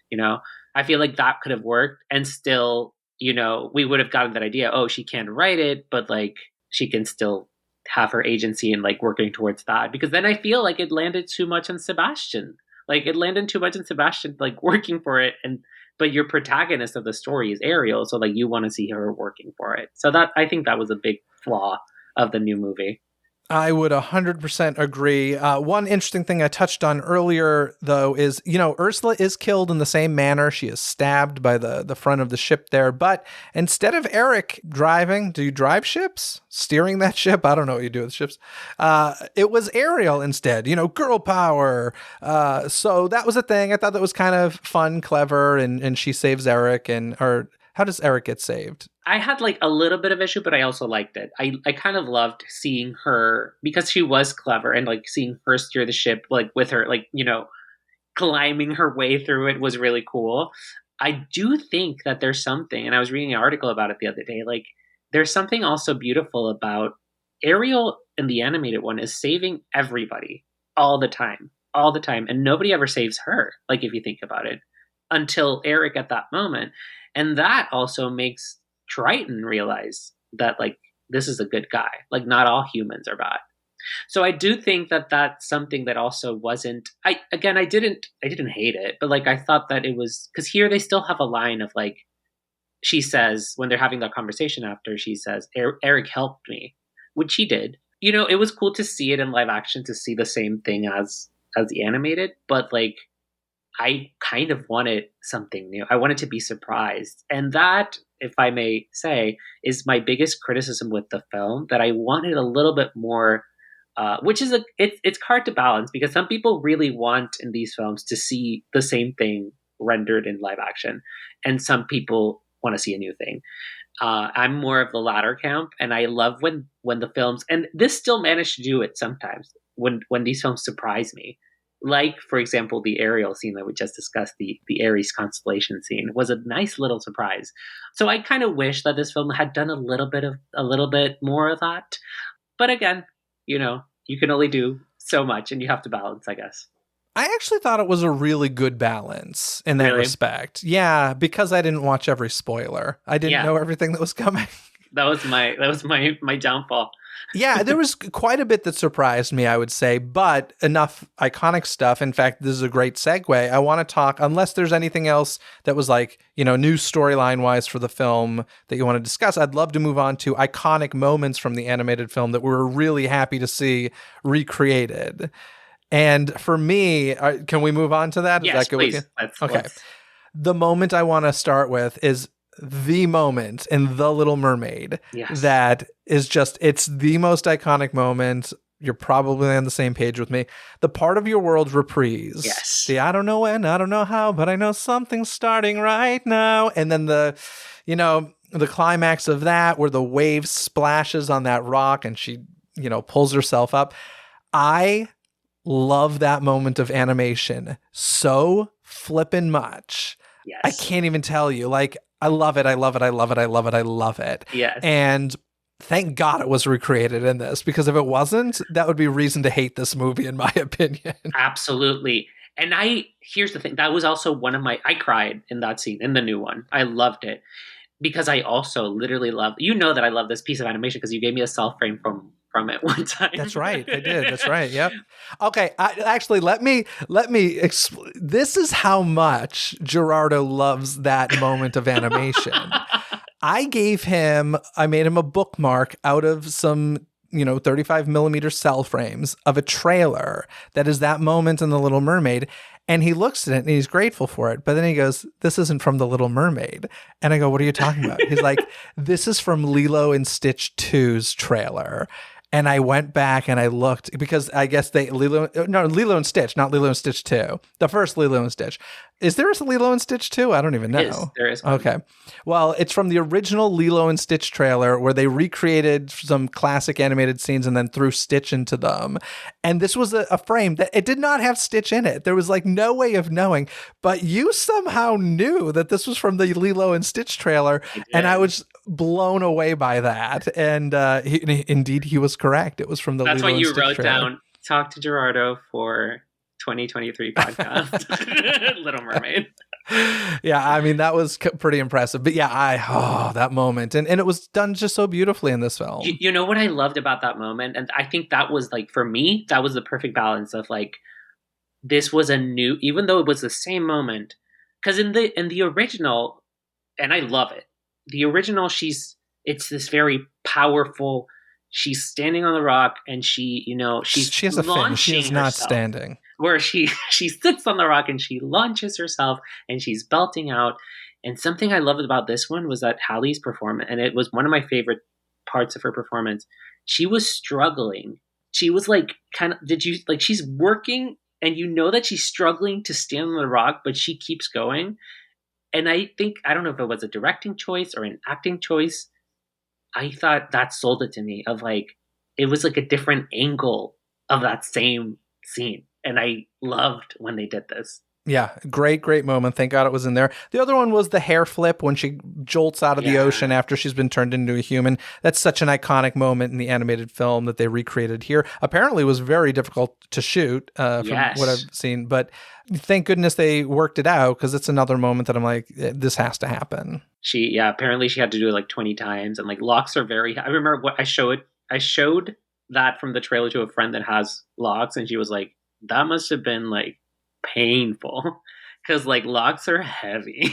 I feel like that could have worked, and still, we would have gotten that idea. Oh, she can't write it, but like she can still have her agency and like working towards that. Because then I feel like it landed too much on Sebastian. Like it landed too much on Sebastian, like working for it, but your protagonist of the story is Ariel, so like you want to see her working for it. So that, I think that was a big flaw of the new movie. I would 100% agree. One interesting thing I touched on earlier, though, is, Ursula is killed in the same manner. She is stabbed by the front of the ship there. But instead of Eric driving, do you drive ships? Steering that ship? I don't know what you do with ships. It was Ariel instead, girl power. So that was a thing. I thought that was kind of fun, clever, and she saves Eric. Or how does Eric get saved? I had like a little bit of issue, but I also liked it. I kind of loved seeing her, because she was clever, and like seeing her steer the ship, like with her, like, climbing her way through it was really cool. I do think that there's something, and I was reading an article about it the other day, like there's something also beautiful about Ariel in the animated one is saving everybody all the time, and nobody ever saves her. Like if you think about it, until Eric at that moment. And that also makes Triton realize that like this is a good guy. Like not all humans are bad. So I do think that that's something that also wasn't. I didn't hate it, but like I thought that it was, because here they still have a line of like, she says when they're having that conversation after, she says Eric helped me, which he did. It was cool to see it in live action, to see the same thing as the animated, but like I kind of wanted something new. I wanted to be surprised. And that, if I may say, is my biggest criticism with the film, that I wanted a little bit more, which is it's hard to balance, because some people really want in these films to see the same thing rendered in live action, and some people want to see a new thing. I'm more of the latter camp, and I love when the films, and this still managed to do it sometimes, when these films surprise me. Like, for example, the Ariel scene that we just discussed, the Aries constellation scene, was a nice little surprise. So I kind of wish that this film had done a little bit more of that. But again, you can only do so much, and you have to balance, I guess. I actually thought it was a really good balance in that Really? respect. Yeah, because I didn't watch every spoiler. I didn't know everything that was coming. That was my downfall. Yeah, there was quite a bit that surprised me, I would say, but enough iconic stuff. In fact, this is a great segue. I want to talk, unless there's anything else that was like, new storyline wise for the film that you want to discuss, I'd love to move on to iconic moments from the animated film that we were really happy to see recreated. And for me, can we move on to that? Yes, is that good please. with you? Let's. The moment I want to start with is the moment in The Little Mermaid Yes. that is just, it's the most iconic moment. You're probably on the same page with me. The Part of Your World reprise. Yes. The I don't know when, I don't know how, but I know something's starting right now. And then the climax of that where the wave splashes on that rock and she, pulls herself up. I love that moment of animation so flippin' much. Yes. I can't even tell you. Like, I love it. I love it. I love it. I love it. I love it. Yes. And thank God it was recreated in this, because if it wasn't, that would be reason to hate this movie, in my opinion. Absolutely. And here's the thing. That was also I cried in that scene, in the new one. I loved it because I also literally love, that I love this piece of animation because you gave me a self frame from it one time. That's right. I did. That's right. Yep. Okay. Actually, let me this is how much Gerardo loves that moment of animation. I made him a bookmark out of some, 35 millimeter cell frames of a trailer that is that moment in The Little Mermaid. And he looks at it and he's grateful for it. But then he goes, "This isn't from The Little Mermaid." And I go, "What are you talking about?" He's like, "This is from Lilo and Stitch 2's trailer." And I went back and I looked because I guess Lilo and Stitch, not Lilo and Stitch 2. The first Lilo and Stitch. Is there a Lilo and Stitch 2? I don't even know. There is one. Okay. Well, it's from the original Lilo and Stitch trailer where they recreated some classic animated scenes and then threw Stitch into them. And this was a frame that it did not have Stitch in it. There was like no way of knowing, but you somehow knew that this was from the Lilo and Stitch trailer. And I was blown away by that. And indeed, he was correct. It was from the That's Lilo what you and Stitch wrote trailer. down. Talk to Gerardo for 2023 podcast. Little Mermaid. Yeah, I mean, that was pretty impressive. But yeah, that moment. And it was done just so beautifully in this film. You know what I loved about that moment? And I think that was like, for me, that was the perfect balance of like, this was even though it was the same moment, because in the original, and I love it, the original, it's this very powerful, she's standing on the rock and she has a fin. She is not herself, standing. where she sits on the rock and she launches herself and she's belting out. And something I loved about this one was that Halle's performance, and it was one of my favorite parts of her performance. She was struggling. She was like, she's working and that she's struggling to stand on the rock, but she keeps going. And I don't know if it was a directing choice or an acting choice. I thought that sold it to me of like, it was like a different angle of that same scene. And I loved when they did this. Yeah, great moment. Thank God it was in there. The other one was the hair flip when she jolts out of the ocean after she's been turned into a human. That's such an iconic moment in the animated film that they recreated here. Apparently it was very difficult to shoot from what I've seen, but thank goodness they worked it out, because it's another moment that I'm like, this has to happen. Apparently she had to do it like 20 times, and like locks are I remember what I showed that from the trailer to a friend that has locks, and she was like, that must have been like painful, because like locks are heavy.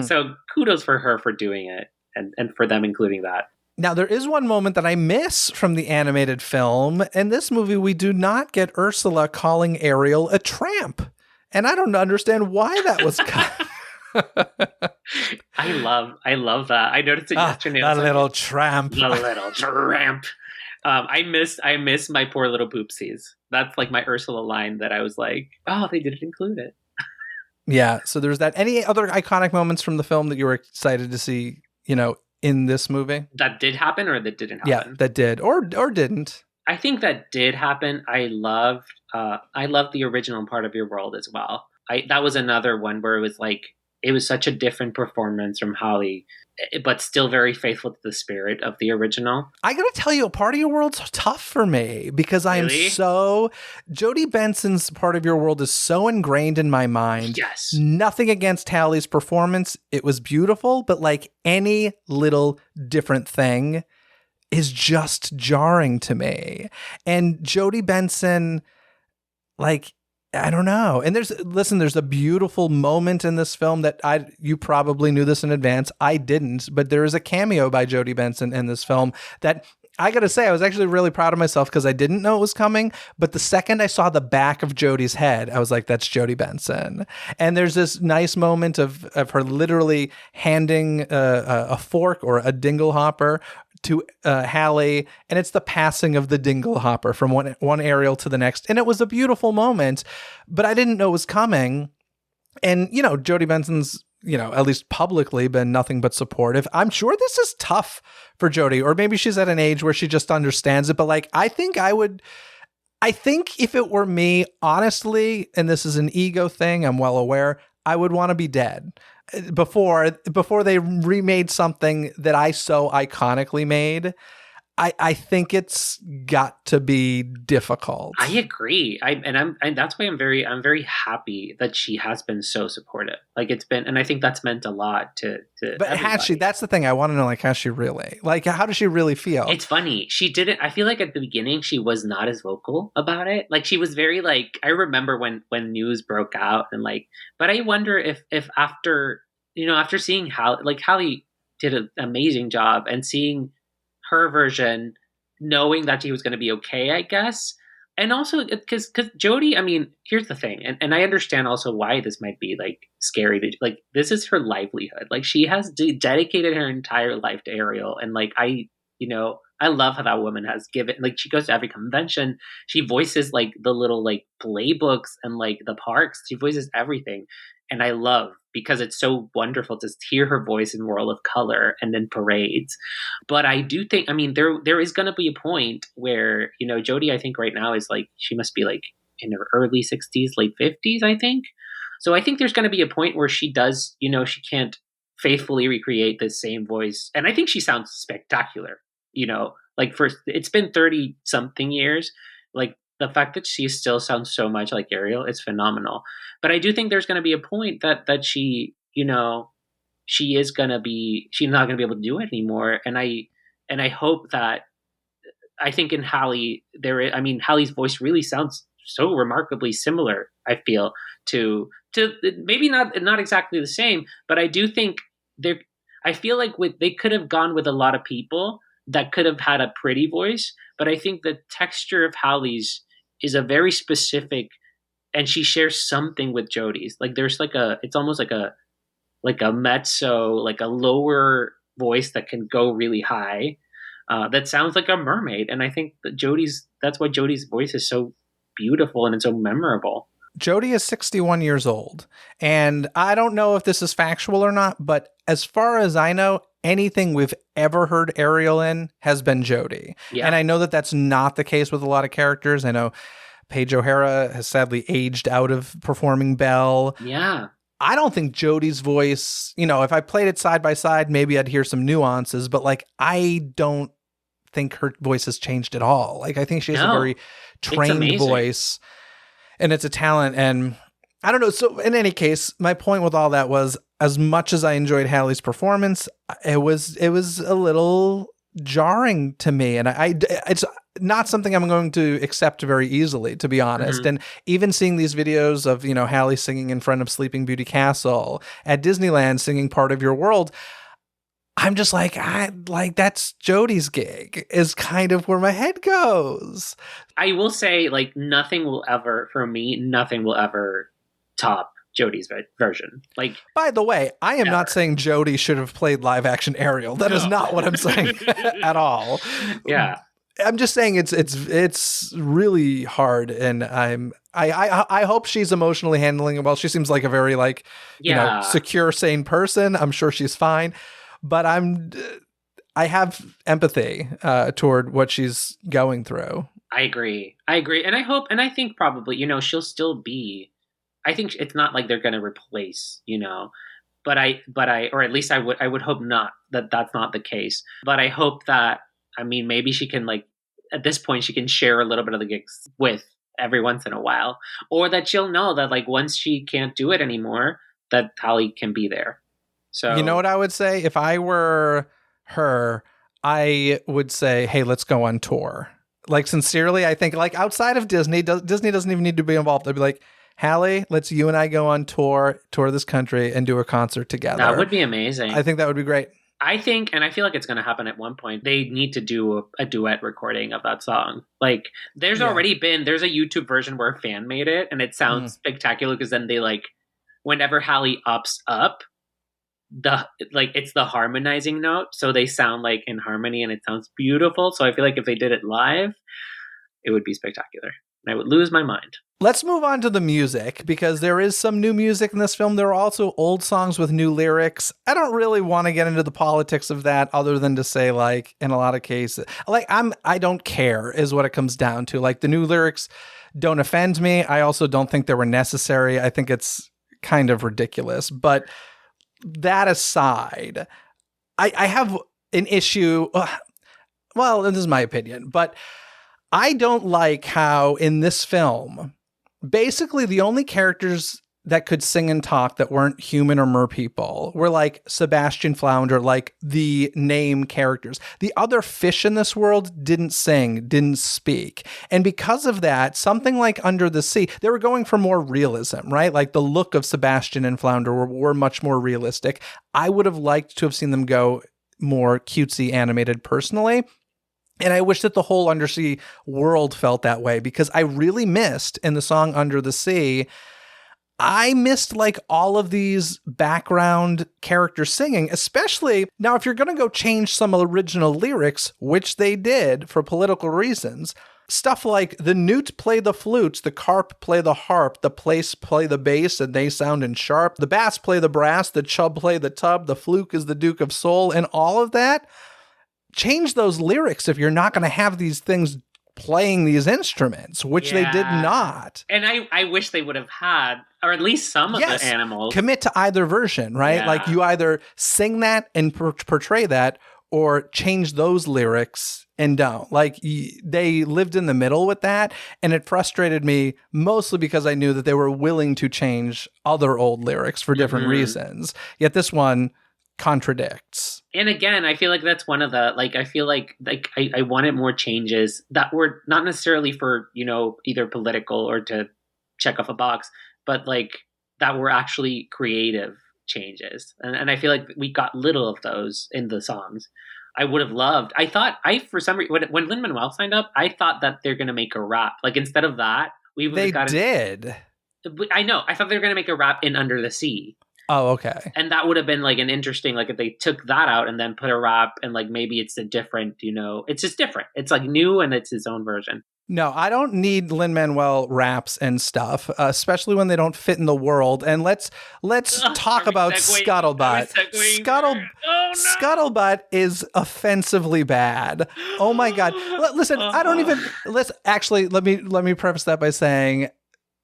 So kudos for her for doing it, and for them including that. Now, there is one moment that I miss from the animated film. In this movie, we do not get Ursula calling Ariel a tramp. And I don't understand why that was cut. I love that. I noticed it yesterday. The little tramp. The little tramp. I miss my poor little poopsies. That's like my Ursula line that I was like, oh, they didn't include it. Yeah. So there's that. Any other iconic moments from the film that you were excited to see, in this movie? That did happen or that didn't happen? Yeah, that did or didn't. I think that did happen. I loved the original Part of Your World as well. That was another one where it was like, it was such a different performance from Halle, but still very faithful to the spirit of the original. I gotta tell you, Part of Your World's tough for me because I am Jodie Benson's Part of Your World is so ingrained in my mind. Yes. Nothing against Halle's performance. It was beautiful, but like any little different thing is just jarring to me. And Jodie Benson, like, I don't know. And there's a beautiful moment in this film that you probably knew this in advance. I didn't, but there is a cameo by Jodie Benson in this film that I gotta say, I was actually really proud of myself because I didn't know it was coming. But the second I saw the back of Jodie's head, I was like, that's Jodie Benson. And there's this nice moment of her literally handing a fork or a dinglehopper to Hallie, and it's the passing of the dinglehopper from one Ariel to the next. And it was a beautiful moment, but I didn't know it was coming. And, Jodie Benson's, at least publicly been nothing but supportive. I'm sure this is tough for Jodie, or maybe she's at an age where she just understands it. But like, I think if it were me, honestly, and this is an ego thing, I'm well aware, I would want to be dead before they remade something that I so iconically made. I think it's got to be difficult. I agree. And that's why I'm very happy that she has been so supportive. Like it's been, and I think that's meant a lot to But everybody. has she? That's the thing. I want to know, like, how does she really feel? It's funny. She didn't. I feel like at the beginning she was not as vocal about it. Like she was very like. I remember when news broke out and like. But I wonder if after seeing Hallie did an amazing job and seeing her version, knowing that she was going to be okay, I guess. And also because Jodie, I mean, here's the thing, and I understand also why this might be like scary to like. This is her livelihood. Like she has dedicated her entire life to Ariel, and like I love how that woman has given. Like she goes to every convention, she voices like the little like playbooks and like the parks. She voices everything, and I love because it's so wonderful to hear her voice in World of Color and then parades. But I do think, I mean, there is going to be a point where, Jodie, I think right now is like, she must be like in her early 60s, late 50s, I think. So I think there's going to be a point where she does, she can't faithfully recreate the same voice. And I think she sounds spectacular, like first, it's been 30 something years. Like the fact that she still sounds so much like Ariel is phenomenal. But I do think there's going to be a point that she, she's not going to be able to do it anymore. And I hope that, I think in Hallie Hallie's voice really sounds so remarkably similar, I feel, to maybe not exactly the same, but I do think I feel like they could have gone with a lot of people that could have had a pretty voice, but I think the texture of Hallie's is a very specific, and she shares something with Jodie's. Like there's it's almost like a mezzo, like a lower voice that can go really high, that sounds like a mermaid. And I think that that's why Jodie's voice is so beautiful and it's so memorable. Jodie is 61 years old, and I don't know if this is factual or not, but as far as I know, anything we've ever heard Ariel in has been Jodie. Yeah. And I know that that's not the case with a lot of characters. I know Paige O'Hara has sadly aged out of performing Belle. Yeah. I don't think Jodie's voice, if I played it side by side, maybe I'd hear some nuances, but like, I don't think her voice has changed at all. Like, I think she has a very trained voice, and it's a talent. And I don't know. So in any case, my point with all that was, as much as I enjoyed Hallie's performance, it was a little jarring to me. And it's not something I'm going to accept very easily, to be honest. Mm-hmm. And even seeing these videos of, Hallie singing in front of Sleeping Beauty Castle, at Disneyland singing Part of Your World, I'm just like, that's Jodie's gig is kind of where my head goes. I will say, like, nothing will ever top Jodie's version. Like, by the way, I am not saying Jodie should have played live action Ariel. That is not what I'm saying at all. Yeah. I'm just saying it's really hard, and I hope she's emotionally handling it well. She seems like a very secure, sane person. I'm sure she's fine. But I have empathy toward what she's going through. I agree. And I think probably, she'll still be, I think it's not like they're going to replace, but or at least I would hope not that's not the case. But I hope that, maybe she can at this point, she can share a little bit of the gigs with every once in a while, or that she'll know that once she can't do it anymore, that Hallie can be there. So, you know what I would say? If I were her, I would say, hey, let's go on tour. Sincerely, I think outside of Disney, Disney doesn't even need to be involved. I'd be like, Hallie, let's you and I go on tour this country and do a concert together. That would be amazing. I think that would be great. I think, and I feel like it's going to happen at one point, they need to do a duet recording of that song. Like, there's Yeah. there's a YouTube version where a fan made it, and it sounds spectacular because then they like, whenever Hallie ups up, it's the harmonizing note, so they sound like in harmony, and it sounds beautiful. So I feel like if they did it live, it would be spectacular. And I would lose my mind. Let's move on to the music, because there is some new music in this film. There are also old songs with new lyrics. I don't really want to get into the politics of that, other than to say, like, in a lot of cases, like, I don't care is what it comes down to. Like, the new lyrics don't offend me. I also don't think they were necessary. I think it's kind of ridiculous. But that aside, I have an issue. Well, this is my opinion, but I don't like how in this film, basically the only characters that could sing and talk that weren't human or mer people were like Sebastian Flounder, like the name characters. The other fish in this world didn't sing, didn't speak. And because of that, something like Under the Sea, they were going for more realism, right? Like the look of Sebastian and Flounder were much more realistic. I would have liked to have seen them go more cutesy animated personally. And I wish that the whole undersea world felt that way, because I really missed in the song Under the Sea, I missed like all of these background characters singing, especially now if you're going to go change some original lyrics, which they did for political reasons, stuff like the newt play the flutes, the carp play the harp, the place play the bass and they sound in sharp, the bass play the brass, the chub play the tub, the fluke is the Duke of Soul, and all of that. Change those lyrics if you're not going to have these things playing these instruments, which they did not. And I wish they would have had, or at least some of the animals. Commit to either version, right? Yeah. Like you either sing that and portray that, or change those lyrics and don't. Like they lived in the middle with that, and it frustrated me mostly because I knew that they were willing to change other old lyrics for different reasons. Yet this one contradicts. And again, I feel like that's one of the, like, I feel like I wanted more changes that were not necessarily for, either political or to check off a box, but like that were actually creative changes. And I feel like we got little of those in the songs. I would have loved, for some reason, when Lin-Manuel signed up, I thought that they're going to make a rap. Like instead of that, they did. I know. I thought they were going to make a rap in Under the Sea. Oh, okay. And that would have been like an interesting, like if they took that out and then put a rap and like maybe it's a different, it's just different. It's like new and it's its own version. No, I don't need Lin-Manuel raps and stuff, especially when they don't fit in the world. And let's talk about Scuttlebutt. Scuttlebutt is offensively bad. Oh my God. Listen, let me preface that by saying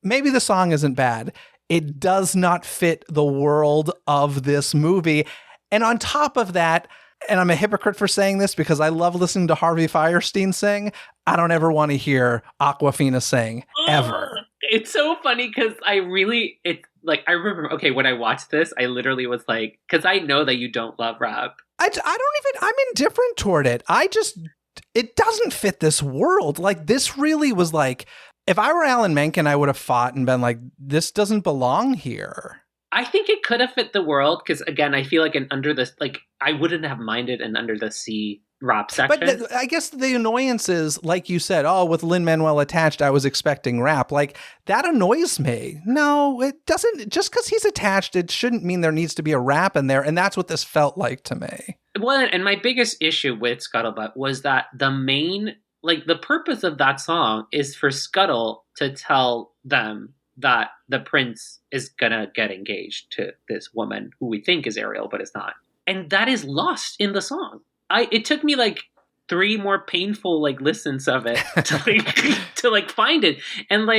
maybe the song isn't bad. It does not fit the world of this movie. And on top of that, and I'm a hypocrite for saying this because I love listening to Harvey Fierstein sing, I don't ever want to hear Awkwafina sing, ever. It's so funny because I remember, okay, when I watched this, I literally was like, because I know that you don't love rap. I'm indifferent toward it. It doesn't fit this world. Like, this really was like, if I were Alan Menken, I would have fought and been like, this doesn't belong here. I think it could have fit the world because, again, I feel like I wouldn't have minded an Under the Sea rap section. But I guess the annoyance is, like you said, with Lin-Manuel attached, I was expecting rap. Like, that annoys me. No, it doesn't. Just because he's attached, it shouldn't mean there needs to be a rap in there. And that's what this felt like to me. Well, and my biggest issue with Scuttlebutt was that the purpose of that song is for Scuttle to tell them that the prince is gonna get engaged to this woman who we think is Ariel, but it's not. And that is lost in the song. It took me like 3 more painful listens of it to find it. And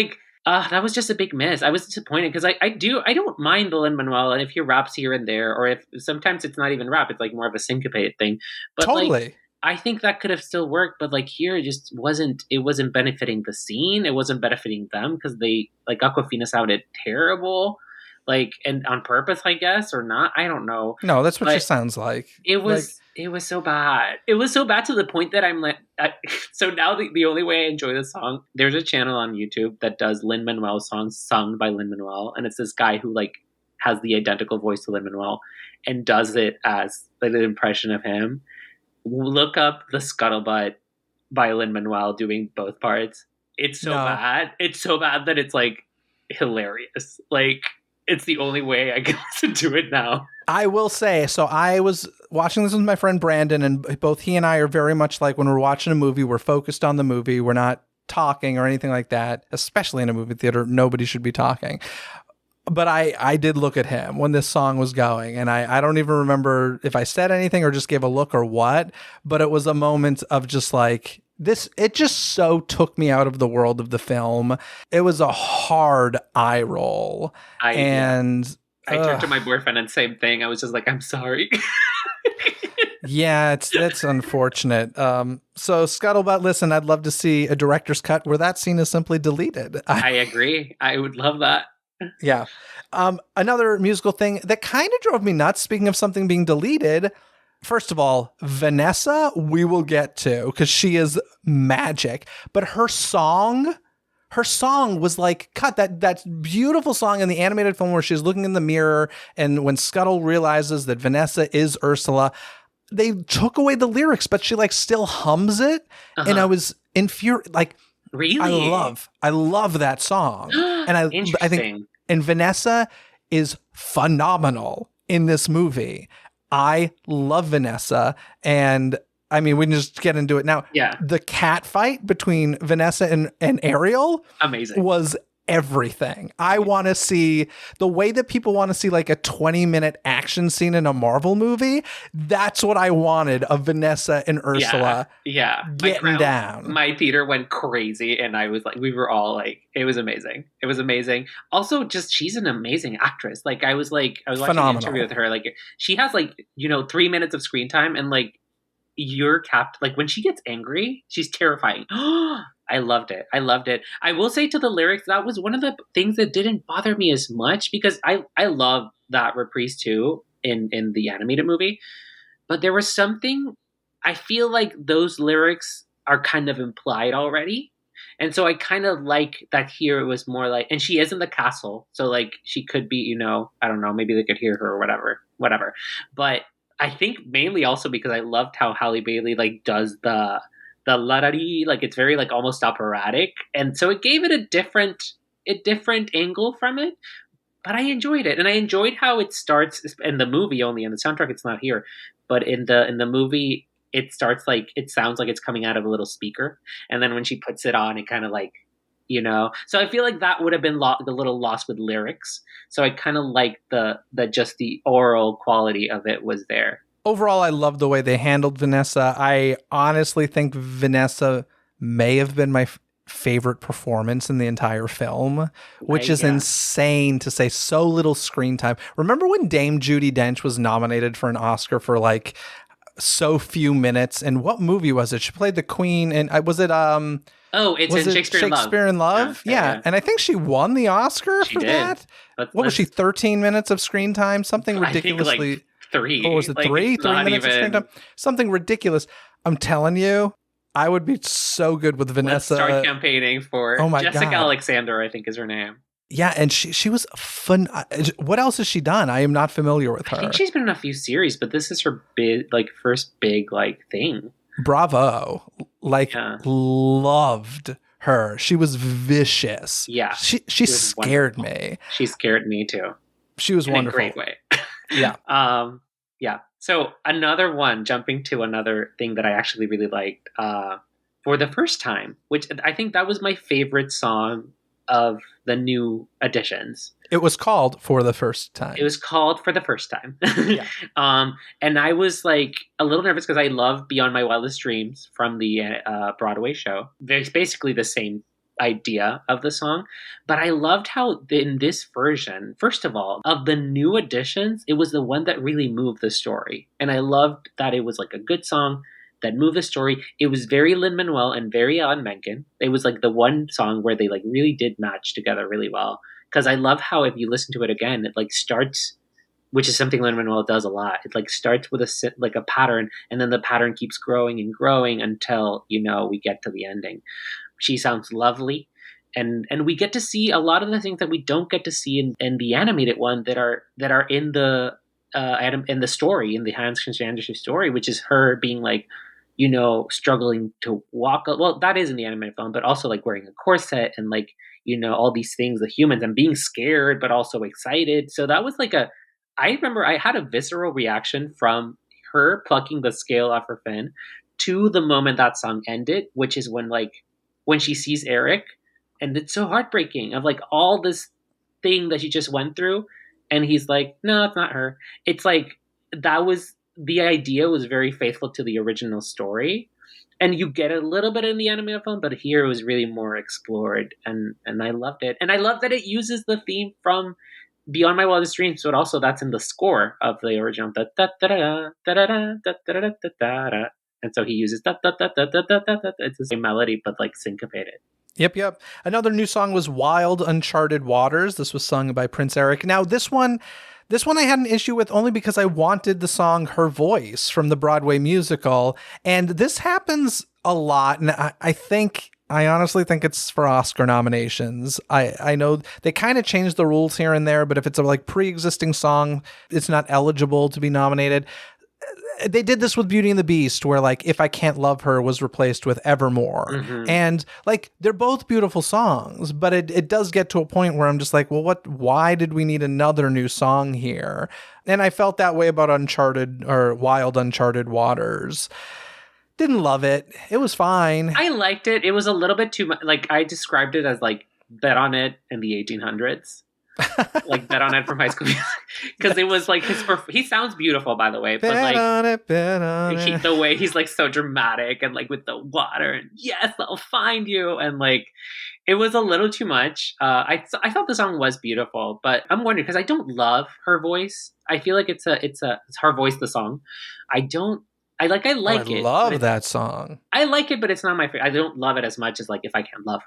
that was just a big miss. I was disappointed because I don't mind the Lin-Manuel, and if he raps here and there, or if sometimes it's not even rap, it's like more of a syncopated thing. But totally. I think that could have still worked, but here it just wasn't. It wasn't benefiting the scene. It wasn't benefiting them because they Awkwafina sounded terrible, and on purpose, I guess, or not. I don't know. No, that's what she sounds like. It was so bad. It was so bad to the point that I'm so now the only way I enjoy the song. There's a channel on YouTube that does Lin-Manuel songs sung by Lin-Manuel, and it's this guy who has the identical voice to Lin-Manuel and does it as like an impression of him. Look up the Scuttlebutt by Lin-Manuel doing both parts. It's so No. bad. It's so bad that it's like hilarious. Like it's the only way I can listen to it now. I will say, so I was watching this with my friend Brandon, and both he and I are very much like when we're watching a movie, we're focused on the movie. We're not talking or anything like that, especially in a movie theater. Nobody should be talking. But I did look at him when this song was going, and I don't even remember if I said anything or just gave a look or what, but it was a moment of just like, this, it just so took me out of the world of the film. It was a hard eye roll. And I turned to my boyfriend and same thing. I was just like, I'm sorry. yeah, it's unfortunate. So Scuttlebutt, listen, I'd love to see a director's cut where that scene is simply deleted. I agree. I would love that. Yeah. Another musical thing that kind of drove me nuts, speaking of something being deleted. First of all, Vanessa, we will get to because she is magic. But her song was like cut. That beautiful song in the animated film where she's looking in the mirror, and when Scuttle realizes that Vanessa is Ursula, they took away the lyrics, but she like still hums it, and I was infuriated. Like, really, I love that song, and I think, and Vanessa is phenomenal in this movie. I love Vanessa, and I mean, we can just get into it now. Yeah. The cat fight between Vanessa and Ariel amazing was everything. I want to see the way that people want to see like a 20-minute action scene in a Marvel movie. That's what I wanted of Vanessa and Ursula. Yeah. Getting down. My theater went crazy, and I was like, we were all like, it was amazing. It was amazing. Also, just she's an amazing actress. Like I was watching an interview with her. Like she has like, 3 minutes of screen time, and like you're capped. Like when she gets angry, she's terrifying. I loved it. I will say to the lyrics, that was one of the things that didn't bother me as much because I love that reprise too in the animated movie. But there was something, I feel like those lyrics are kind of implied already. And so I kind of like that here it was more like, and she is in the castle. So like she could be, I don't know, maybe they could hear her or whatever. But I think mainly also because I loved how Halle Bailey like does the la-da-dee, like it's very like almost operatic, and so it gave it a different angle from it. But I enjoyed it, and I enjoyed how it starts in the movie. Only in the soundtrack, it's not here, but in the movie, it starts like it sounds like it's coming out of a little speaker, and then when she puts it on, it kind of like, So I feel like that would have been the little lost with lyrics. So I kind of like the just the oral quality of it was there. Overall, I love the way they handled Vanessa. I honestly think Vanessa may have been my favorite performance in the entire film, which is insane to say. So little screen time. Remember when Dame Judi Dench was nominated for an Oscar for like so few minutes? And what movie was it? She played the Queen, and was it it's in Shakespeare in Love? Yeah. And I think she won the Oscar for that. What was she? 13 minutes of screen time? Something ridiculously. I think like 3. Or was it 3? 3 minutes of screen time? Something ridiculous. I'm telling you, I would be so good with Vanessa. Let's start campaigning for Jessica Alexander, I think is her name. Yeah, and she was fun. What else has she done? I am not familiar with her. I think she's been in a few series, but this is her first big thing. Bravo. Loved her. She was vicious. Yeah. She scared me. She scared me too. She was wonderful. In a great way. Yeah. Yeah. So another one, jumping to another thing that I actually really liked, For the First Time, which I think that was my favorite song of the new additions. It was called For the First Time. It was called For the First Time. Yeah. And I was like a little nervous because I love Beyond My Wildest Dreams from the Broadway show. It's basically the same idea of the song, but I loved how in this version, first of all, of the new additions, it was the one that really moved the story. And I loved that it was like a good song that moved the story. It was very Lin-Manuel and very Alan Menken. It was like the one song where they like really did match together really well. Because I love how if you listen to it again, it like starts, which is something Lin-Manuel does a lot. It like starts with a pattern, and then the pattern keeps growing and growing until we get to the ending. She sounds lovely. and we get to see a lot of the things that we don't get to see in the animated one that are in the in the story, in the Hans Christian Andersen story, which is her being like, struggling to walk. Well, that is in the animated film, but also like wearing a corset and like, all these things, the humans, and being scared, but also excited. So that was like I remember I had a visceral reaction from her plucking the scale off her fin to the moment that song ended, which is when she sees Eric, and it's so heartbreaking of like all this thing that she just went through, and he's like, no, it's not her. It's like that was the idea was very faithful to the original story, and you get a little bit in the animated film, but here it was really more explored, and I loved it, and I love that it uses the theme from Beyond My Wildest Dreams, but also that's in the score of the original. Da, da, da, da, da, da, da, da, da, da, da, da. And so he uses da, da, da, da, da, da, da, da. It's the same melody, but like syncopated. Yep. Another new song was Wild Uncharted Waters. This was sung by Prince Eric. Now, this one I had an issue with only because I wanted the song Her Voice from the Broadway musical. And this happens a lot. And I honestly think it's for Oscar nominations. I know they kind of changed the rules here and there, but if it's a like pre-existing song, it's not eligible to be nominated. They did this with Beauty and the Beast, where like If I Can't Love Her was replaced with Evermore. Mm-hmm. And like they're both beautiful songs, but it does get to a point where I'm just like, well, why did we need another new song here? And I felt that way about Uncharted or Wild Uncharted Waters. Didn't love it. It was fine. I liked it. It was a little bit too much. Like I described it as like Bet on It in the 1800s. Like Bet on It from High School Music, because it was like he sounds beautiful, by the way, but Bet like on it. the way he's like so dramatic and like with the water and yes, I'll find you, and like it was a little too much. I thought the song was beautiful, but I'm wondering because I don't love Her Voice. I feel like it's Her Voice, the song. I don't. I like it. I love that song. I like it, but it's not my favorite. I don't love it as much as like If I Can't Love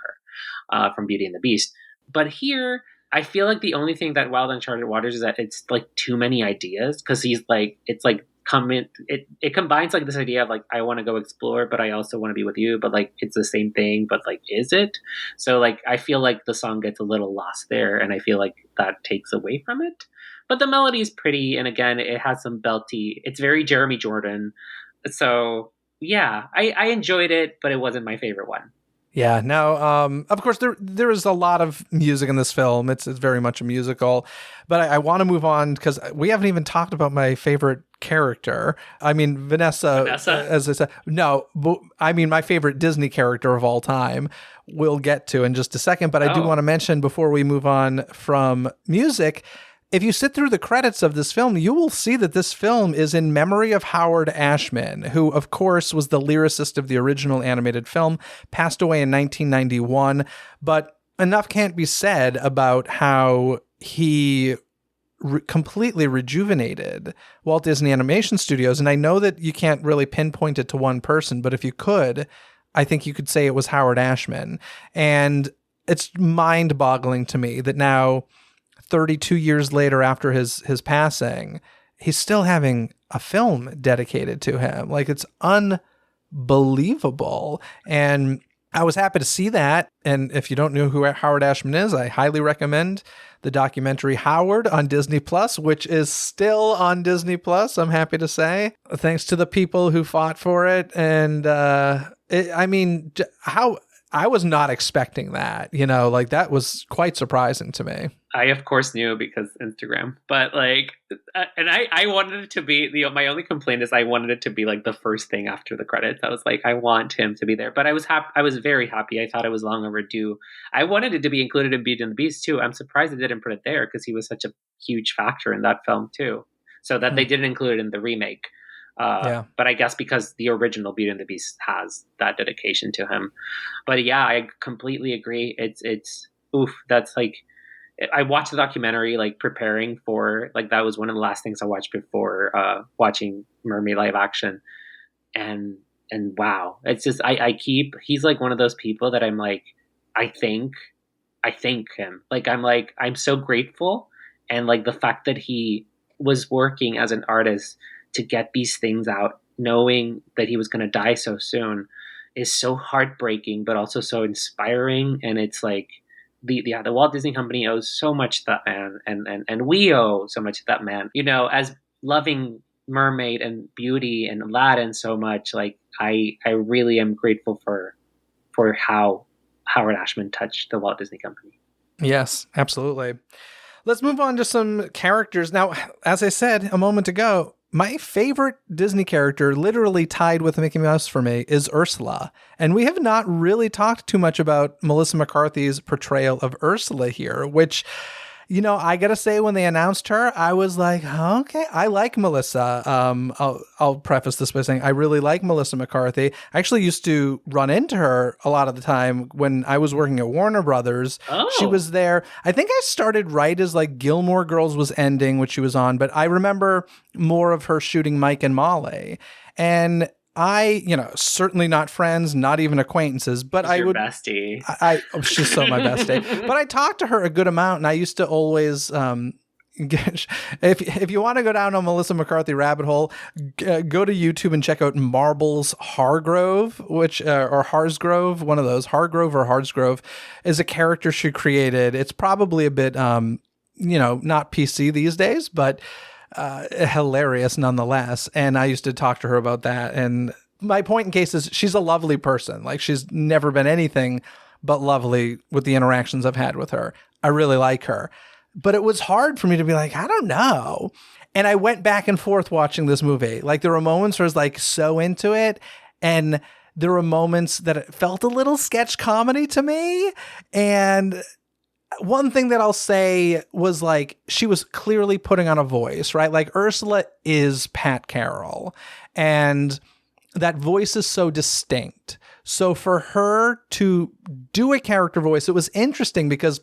Her from Beauty and the Beast. But here, I feel like the only thing that Wild Uncharted Waters is that it's like too many ideas, because he's like, it's like it combines like this idea of like I want to go explore, but I also want to be with you, but like it's the same thing, but like is it? So like I feel like the song gets a little lost there, and I feel like that takes away from it. But the melody is pretty, and again, it has some belty. It's very Jeremy Jordan. So yeah, I enjoyed it, but it wasn't my favorite one. Yeah. Now, of course, there is a lot of music in this film. It's very much a musical, but I want to move on because we haven't even talked about my favorite character. I mean, Vanessa, as I said, no, I mean my favorite Disney character of all time. We'll get to in just a second, but I do want to mention before we move on from music. If you sit through the credits of this film, you will see that this film is in memory of Howard Ashman, who, of course, was the lyricist of the original animated film, passed away in 1991. But enough can't be said about how he completely rejuvenated Walt Disney Animation Studios. And I know that you can't really pinpoint it to one person, but if you could, I think you could say it was Howard Ashman. And it's mind-boggling to me that now, 32 years later after his passing, he's still having a film dedicated to him. Like, it's unbelievable. And I was happy to see that. And if you don't know who Howard Ashman is, I highly recommend the documentary Howard on Disney Plus, which is still on Disney Plus, I'm happy to say, thanks to the people who fought for it. And I was not expecting that, like that was quite surprising to me. I of course knew because Instagram, but like, and I wanted it to be my only complaint is I wanted it to be like the first thing after the credits. I was like, I want him to be there, but I was happy. I was very happy. I thought it was long overdue. I wanted it to be included in Beauty and the Beast too. I'm surprised they didn't put it there because he was such a huge factor in that film too. So that they didn't include it in the remake. But I guess because the original Beauty and the Beast has that dedication to him. But yeah, I completely agree. It's that's like, I watched the documentary like preparing for, like, that was one of the last things I watched before watching Mermaid live action, and wow, it's just he's like one of those people that I'm like, I thank him, like I'm so grateful, and like the fact that he was working as an artist to get these things out, knowing that he was going to die so soon, is so heartbreaking, but also so inspiring. And it's like the Walt Disney Company owes so much to that man, and we owe so much to that man. You know, as loving Mermaid and Beauty and Aladdin so much, like I really am grateful for how Howard Ashman touched the Walt Disney Company. Yes, absolutely. Let's move on to some characters. Now, as I said a moment ago, my favorite Disney character, literally tied with Mickey Mouse for me, is Ursula. And we have not really talked too much about Melissa McCarthy's portrayal of Ursula here, which, you know, I gotta say, when they announced her, I was like, okay, I like Melissa. I'll preface this by saying I really like Melissa McCarthy. I actually used to run into her a lot of the time when I was working at Warner Brothers. She Oh, was there. I think I started right as like Gilmore Girls was ending, which she was on, but I remember more of her shooting Mike and Molly. And certainly not friends, not even acquaintances, but she's I your would bestie. she's so my bestie. But I talked to her a good amount, and I used to always, if you want to go down a Melissa McCarthy rabbit hole, go to YouTube and check out Marbles Hargrove, which or Harsgrove, one of those. Hargrove or Harsgrove is a character she created. It's probably a bit, not PC these days, but hilarious nonetheless. And I used to talk to her about that. And my point in case is she's a lovely person. Like, she's never been anything but lovely with the interactions I've had with her. I really like her. But it was hard for me to be like, I don't know. And I went back and forth watching this movie. Like, there were moments where I was like so into it, and there were moments that it felt a little sketch comedy to me. And one thing that I'll say was, like, she was clearly putting on a voice, right? Like, Ursula is Pat Carroll, and that voice is so distinct. So for her to do a character voice, it was interesting because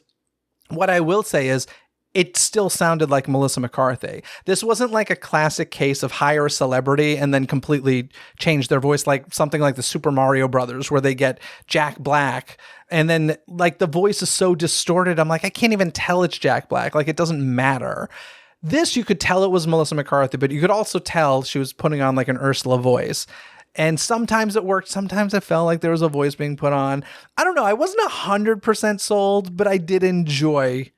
what I will say is it still sounded like Melissa McCarthy. This wasn't like a classic case of hire a celebrity and then completely change their voice, like something like the Super Mario Brothers, where they get Jack Black. And then, like, the voice is so distorted. I'm like, I can't even tell it's Jack Black. Like, it doesn't matter. This, you could tell it was Melissa McCarthy, but you could also tell she was putting on like an Ursula voice. And sometimes it worked. Sometimes it felt like there was a voice being put on. I don't know. I wasn't 100% sold, but I did enjoy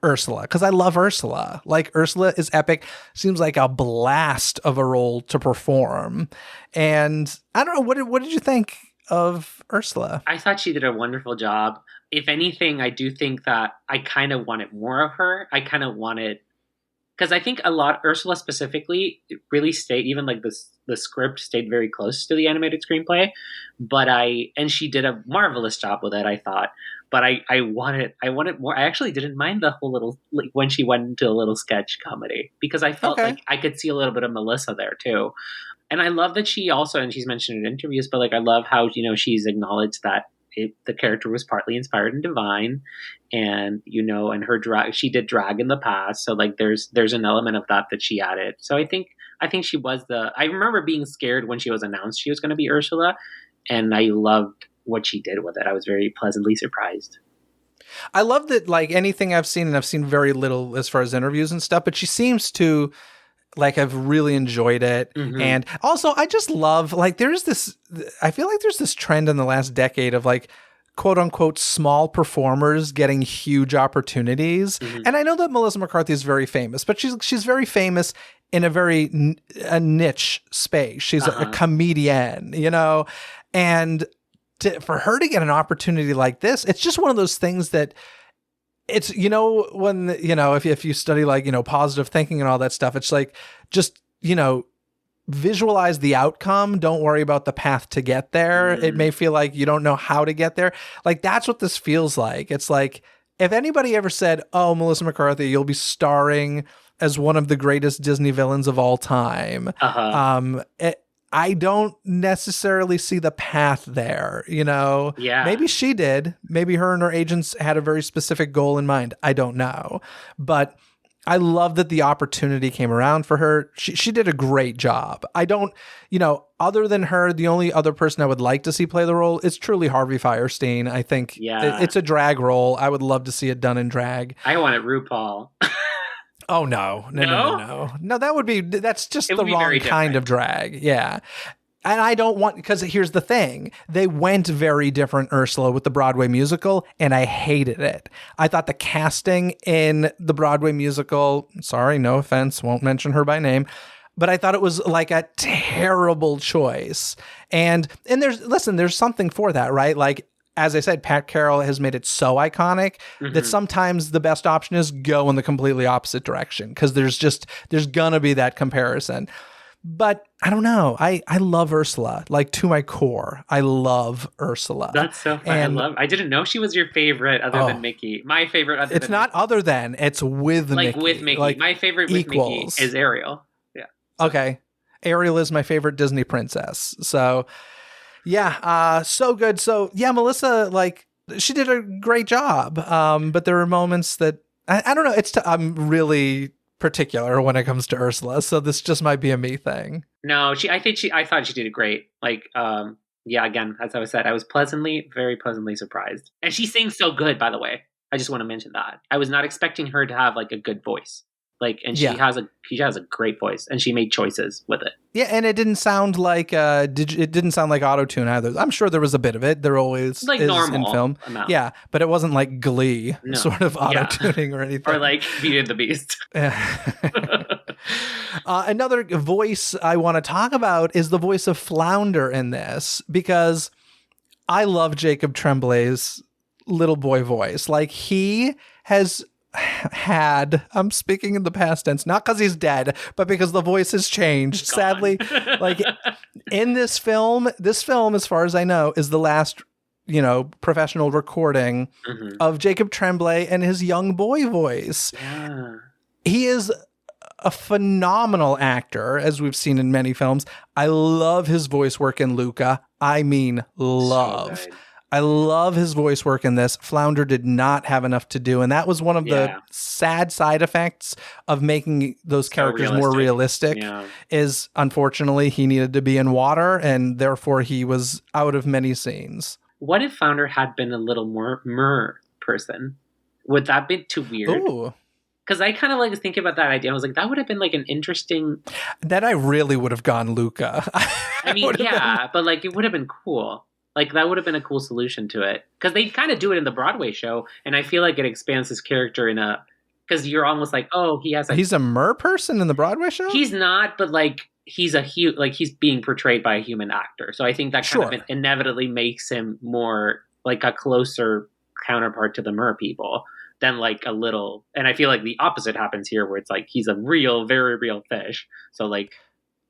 Ursula because I love Ursula. Like, Ursula is epic. Seems like a blast of a role to perform. And I don't know. What did you think of Ursula? I thought she did a wonderful job. If anything, I do think that I kind of wanted more of her. I kind of wanted, because I think a lot, Ursula specifically, it really stayed, even like the script stayed very close to the animated screenplay. And she did a marvelous job with it, I thought. But I wanted more. I actually didn't mind the whole little, like, when she went into a little sketch comedy, because I felt like I could see a little bit of Melissa there too. And I love that she also, and she's mentioned in interviews, but like, I love how, she's acknowledged that the character was partly inspired and divine, and and her drag, she did drag in the past, so like there's an element of that she added. So I think she was I remember being scared when she was announced she was going to be Ursula, and I loved what she did with it. I was very pleasantly surprised. I love that, like, anything I've seen, and I've seen very little as far as interviews and stuff, but she seems to, like, I've really enjoyed it. Mm-hmm. And also, I just love, like, I feel like there's this trend in the last decade of, like, quote unquote small performers getting huge opportunities. Mm-hmm. And I know that Melissa McCarthy is very famous, but she's very famous in a niche space. She's a comedian, and for her to get an opportunity like this, it's just one of those things that it's, if you study, like, positive thinking and all that stuff, it's like, just, visualize the outcome. Don't worry about the path to get there. Mm-hmm. It may feel like you don't know how to get there. Like, that's what this feels like. It's like, if anybody ever said, oh, Melissa McCarthy, you'll be starring as one of the greatest Disney villains of all time. I don't necessarily see the path there, Yeah. Maybe she did. Maybe her and her agents had a very specific goal in mind. I don't know. But I love that the opportunity came around for her. She did a great job. I don't, other than her, the only other person I would like to see play the role is truly Harvey Firestein. I think it's a drag role. I would love to see it done in drag. I wanted RuPaul. Oh, no, that would be, that's just the wrong kind of drag. Yeah. And I don't want, because here's the thing. They went very different Ursula with the Broadway musical, and I hated it. I thought the casting in the Broadway musical, sorry, no offense, won't mention her by name, but I thought it was like a terrible choice. And there's something for that, right? Like, as I said, Pat Carroll has made it so iconic that sometimes the best option is go in the completely opposite direction, because there's gonna be that comparison. But I don't know. I love Ursula, like, to my core. I love Ursula. That's so fun. And I didn't know she was your favorite other than Mickey. My favorite other it's than not Mickey. other than, it's with Like Mickey. with Mickey. Like, My favorite with equals. Mickey is Ariel. Yeah. Okay. Ariel is my favorite Disney princess. So, yeah, so good. So, yeah, Melissa, like, she did a great job. But there were moments that, I don't know, I'm really particular when it comes to Ursula, so this just might be a me thing. No, I thought she did great. Like, yeah, again, as I said, I was very pleasantly surprised. And she sings so good, by the way. I just want to mention that. I was not expecting her to have like a good voice. Like, and she has a great voice, and she made choices with it. Yeah, and it didn't sound like it didn't sound like auto-tune either. I'm sure there was a bit of it. There always like is normal in film. amount. Yeah, but it wasn't like Glee sort of auto-tuning or anything. Or like Beauty and the Beast. Another voice I want to talk about is the voice of Flounder in this, because I love Jacob Tremblay's little boy voice. Like, he has had, I'm speaking in the past tense, not because he's dead, but because the voice has changed. Sadly, like, in this film, as far as I know, is the last, professional recording of Jacob Tremblay and his young boy voice. Yeah. He is a phenomenal actor, as we've seen in many films. I love his voice work in Luca. I mean, love. So good. I love his voice work in this. Flounder did not have enough to do, and that was one of the sad side effects of making those characters more realistic. Is, unfortunately, he needed to be in water, and therefore he was out of many scenes. What if Flounder had been a little more mer person? Would that be too weird? Ooh. Because I kind of like thinking about that idea. I was like, that would have been like an interesting. Then I really would have gone Luca. I mean, yeah, but like it would have been cool. Like, that would have been a cool solution to it. Because they kind of do it in the Broadway show, and I feel like it expands his character in a... Because you're almost like, oh, he has a... He's a mer person in the Broadway show? He's not, but, like, he's he's being portrayed by a human actor. So I think that kind of inevitably makes him more, like, a closer counterpart to the mer people than, like, a little... And I feel like the opposite happens here, where it's like, he's a real, very real fish. So, like,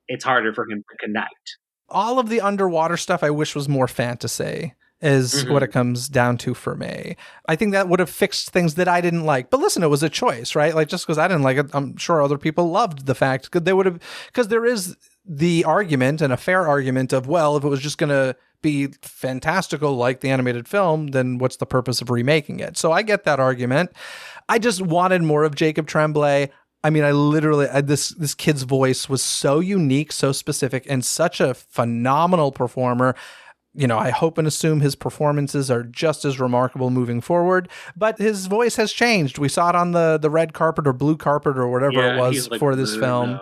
it's harder for him to connect. All of the underwater stuff I wish was more fantasy is what it comes down to for me. I think that would have fixed things that I didn't like. But listen, it was a choice, right? Like, just because I didn't like it, I'm sure other people loved the fact that they would have, because there is the argument, and a fair argument, of, well, if it was just going to be fantastical like the animated film, then what's the purpose of remaking it? So I get that argument. I just wanted more of Jacob Tremblay. I mean, I literally, this kid's voice was so unique, so specific, and such a phenomenal performer. I hope and assume his performances are just as remarkable moving forward, but his voice has changed. We saw it on the red carpet or blue carpet or whatever it was for this film.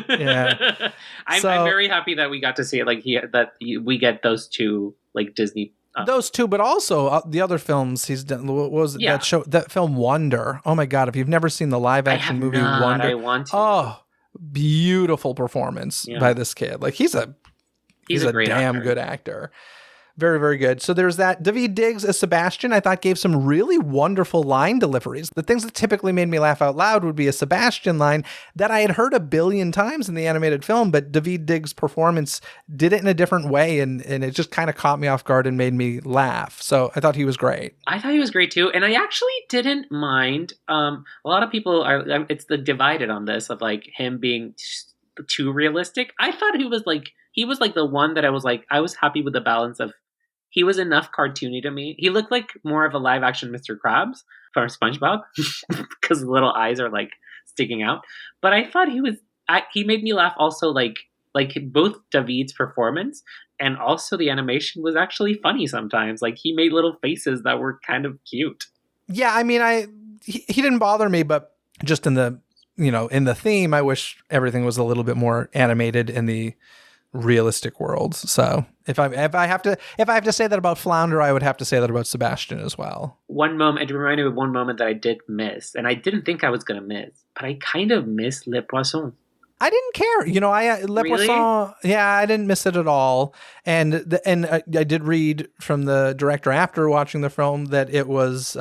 Yeah. I'm very happy that we got to see it. Like, we get those two, like, Disney. Those two, but also the other films he's done. What was it, that show? That film Wonder. Oh my God! If you've never seen the live action movie Wonder, I want to. Oh, beautiful performance by this kid. Like, he's a damn good actor. Very, very good. So there's that. Daveed Diggs as Sebastian, I thought, gave some really wonderful line deliveries. The things that typically made me laugh out loud would be a Sebastian line that I had heard a billion times in the animated film, but Daveed Diggs' performance did it in a different way, and it just kind of caught me off guard and made me laugh. So I thought he was great. I thought he was great too, and I actually didn't mind. A lot of people it's the divided on this of, like, him being too realistic. I thought he was like the one that I was happy with the balance of. He was enough cartoony to me. He looked like more of a live action Mr. Krabs from SpongeBob because the little eyes are, like, sticking out. But I thought he made me laugh also, like both Daveed's performance and also the animation was actually funny sometimes. Like, he made little faces that were kind of cute. Yeah, I mean, he didn't bother me, but just in the theme, I wish everything was a little bit more animated in the realistic worlds. So if I have to say that about Flounder, I would have to say that about Sebastian as well. One moment, it reminded me of one moment that I did miss, and I didn't think I was going to miss, but I kind of missed Le Poisson. I didn't care. Le Really? Poisson, yeah, I didn't miss it at all. And I did read from the director after watching the film that it was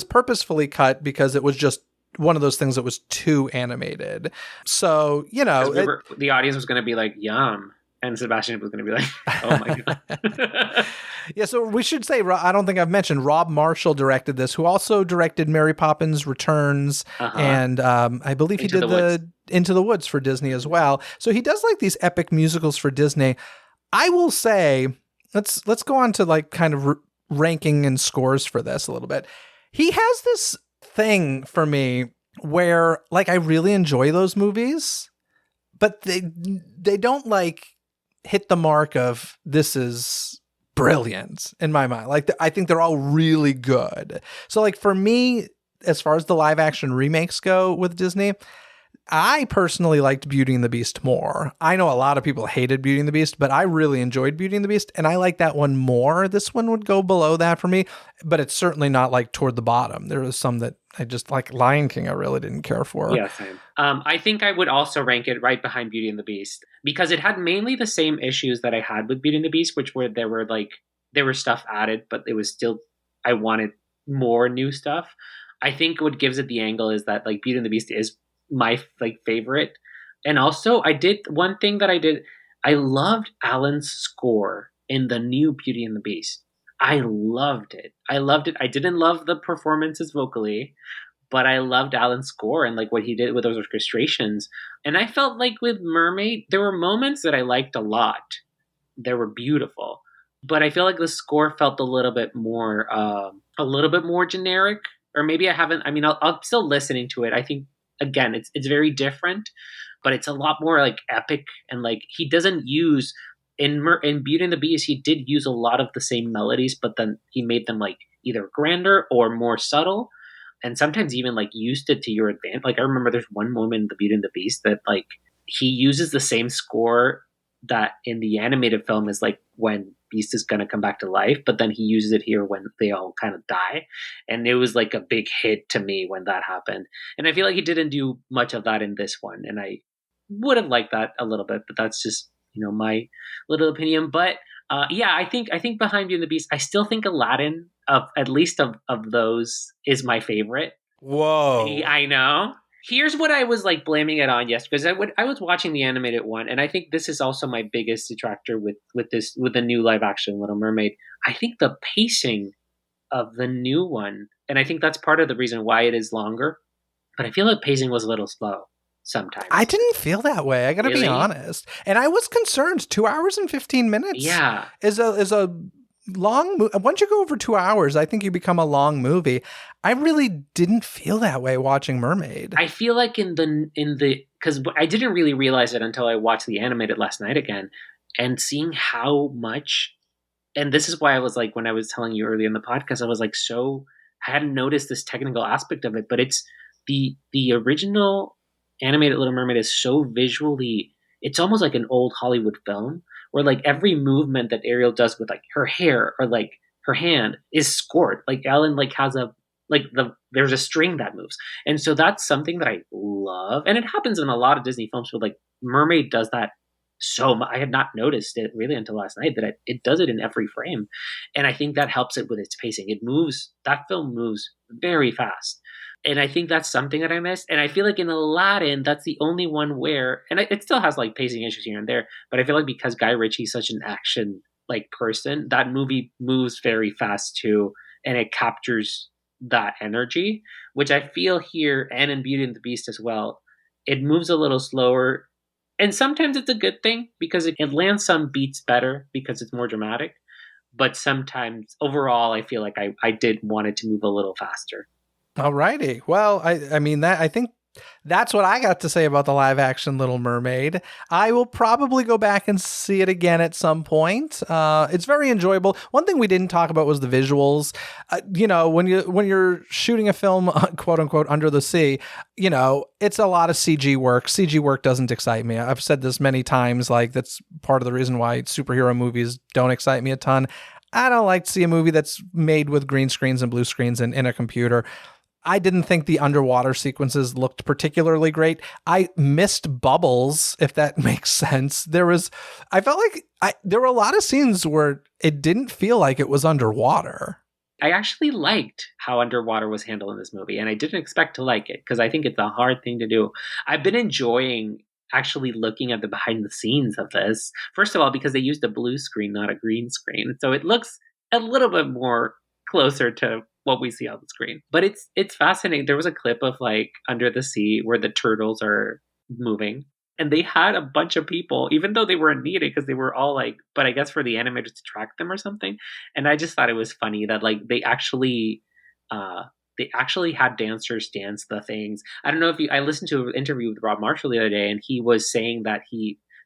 purposefully cut because it was just one of those things that was too animated. So, The audience was going to be like, yum. And Sebastian was going to be like, oh my God. Yeah, so we should say, I don't think I've mentioned, Rob Marshall directed this, who also directed Mary Poppins Returns, and I believe he did the Into the Woods for Disney as well. So he does like these epic musicals for Disney. I will say, let's go on to like kind of ranking and scores for this a little bit. He has this thing for me where like I really enjoy those movies, but they don't like hit the mark of this is brilliant in my mind. Like I think they're all really good. So like for me, as far as the live action remakes go with Disney, I personally liked Beauty and the Beast more. I know a lot of people hated Beauty and the Beast, but I really enjoyed Beauty and the Beast, and I like that one more. This one would go below that for me, but it's certainly not like toward the bottom. There was some that I just like. Lion King I really didn't care for. Yeah, same. I think I would also rank it right behind Beauty and the Beast because it had mainly the same issues that I had with Beauty and the Beast, which were there were stuff added, but it was still, I wanted more new stuff. I think what gives it the angle is that like Beauty and the Beast is my like favorite. And also I did one thing that I loved Alan's score in the new Beauty and the Beast. I loved it. I didn't love the performances vocally, but I loved Alan's score and like what he did with those orchestrations. And I felt like with Mermaid, there were moments that I liked a lot. They were beautiful, but I feel like the score felt a little bit more generic, or maybe I haven't. I mean, I'm still listening to it. I think again, it's very different, but it's a lot more like epic and like he doesn't use in Beauty and the Beast. He did use a lot of the same melodies, but then he made them like either grander or more subtle, and sometimes even like used it to your advantage. Like I remember there's one moment in the Beauty and the Beast that like he uses the same score that in the animated film is like when Beast is going to come back to life, but then he uses it here when they all kind of die. And it was like a big hit to me when that happened. And I feel like he didn't do much of that in this one. And I would have liked that a little bit, but that's just, my little opinion. But yeah, I think behind Beauty and the Beast, I still think Aladdin of at least of those is my favorite. Whoa. I know. Here's what I was like blaming it on yesterday, because I was watching the animated one, and I think this is also my biggest detractor with the new live action Little Mermaid. I think the pacing of the new one, and I think that's part of the reason why it is longer, but I feel like pacing was a little slow sometimes. I didn't feel that way. I got to be honest, and I was concerned. 2 hours and 15 minutes. Yeah, is a long. Once you go over 2 hours, I think you become a long movie. I really didn't feel that way watching Mermaid. I feel like in the because I didn't really realize it until I watched the animated last night again, and seeing how much. And this is why I was like, when I was telling you earlier in the podcast, I was like, I hadn't noticed this technical aspect of it, but it's the original animated Little Mermaid is so visually, it's almost like an old Hollywood film where like every movement that Ariel does with like her hair or like her hand is scored. Like Ellen like has there's a string that moves. And so that's something that I love. And it happens in a lot of Disney films where like Mermaid does that so much. I had not noticed it really until last night that it does it in every frame. And I think that helps it with its pacing. That film moves very fast. And I think that's something that I missed. And I feel like in Aladdin, that's the only one where, and it still has like pacing issues here and there, but I feel like because Guy Ritchie's such an action like person, that movie moves very fast too. And it captures that energy, which I feel here and in Beauty and the Beast as well. It moves a little slower. And sometimes it's a good thing because it lands some beats better because it's more dramatic. But sometimes overall, I feel like I did want it to move a little faster. Alrighty. Well, I mean that I think That's what I got to say about the live action Little Mermaid. I will probably go back and see it again at some point. It's very enjoyable. One thing we didn't talk about was the visuals. When you're shooting a film, quote unquote, under the sea, it's a lot of CG work. CG work doesn't excite me. I've said this many times. Like, that's part of the reason why superhero movies don't excite me a ton. I don't like to see a movie that's made with green screens and blue screens and in a computer. I didn't think the underwater sequences looked particularly great. I missed Bubbles, if that makes sense. I felt like there were a lot of scenes where it didn't feel like it was underwater. I actually liked how underwater was handled in this movie, and I didn't expect to like it because I think it's a hard thing to do. I've been enjoying actually looking at the behind the scenes of this. First of all, because they used a blue screen, not a green screen. So it looks a little bit more closer to what we see on the screen. But it's fascinating. There was a clip of like under the sea where the turtles are moving, and they had a bunch of people, even though they weren't needed because they were all like, but I guess for the animators to track them or something. And I just thought it was funny that like they actually had dancers dance the things. I don't know if I listened to an interview with Rob Marshall the other day, and he was saying that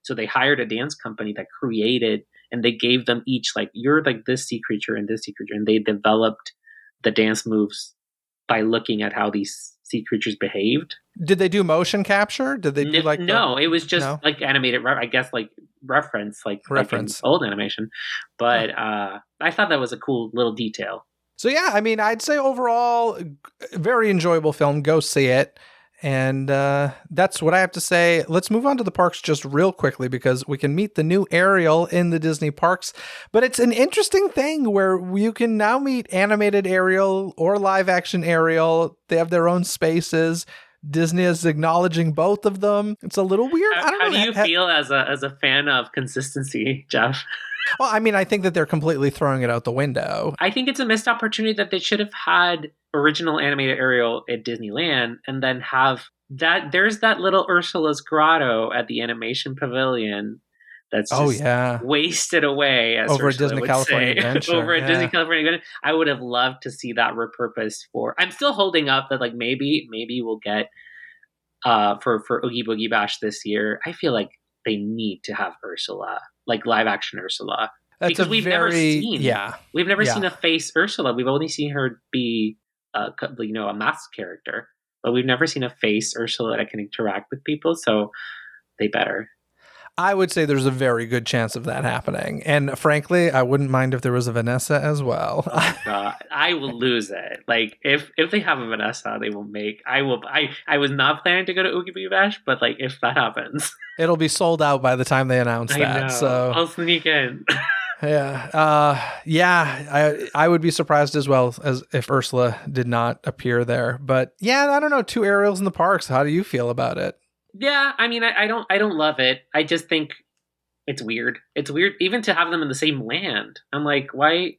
so they hired a dance company that created, and they gave them each like, you're like this sea creature and this sea creature, and they developed the dance moves by looking at how these sea creatures behaved. Did they do motion capture? Did they do like no? It was just like animated. I guess like reference, like old animation. But I thought that was a cool little detail. So yeah, I mean, I'd say overall, very enjoyable film. Go see it. And that's what I have to say. Let's move on to the parks just real quickly because we can meet the new Ariel in the Disney parks. But it's an interesting thing where you can now meet animated Ariel or live action Ariel. They have their own spaces. Disney is acknowledging both of them. It's a little weird. I don't know. How do you feel as a fan of consistency, Jeff? Well, I mean, I think that they're completely throwing it out the window. I think it's a missed opportunity that they should have had original animated Ariel at Disneyland and then have that. There's that little Ursula's grotto at the animation pavilion that's just wasted away, as over Ursula Disney would California say. Adventure. Over at Disney California Adventure. I would have loved to see that repurposed for. I'm still holding up that like maybe we'll get for Oogie Boogie Bash this year. I feel like they need to have Ursula, like live action Ursula. That's because we've never seen a face Ursula. We've only seen her be a masked character, but we've never seen a face Ursula that can interact with people. So they better. I would say there's a very good chance of that happening. And frankly, I wouldn't mind if there was a Vanessa as well. Oh God, I will lose it. Like if they have a Vanessa, they will make. I was not planning to go to Oogie Boogie Bash, but like if that happens, it'll be sold out by the time they announce that. I know. So I'll sneak in. I would be surprised as well as if Ursula did not appear there. But yeah, I don't know. 2 Ariels in the parks. How do you feel about it? Yeah, I mean, I don't love it. I just think it's weird. It's weird even to have them in the same land. I'm like, why?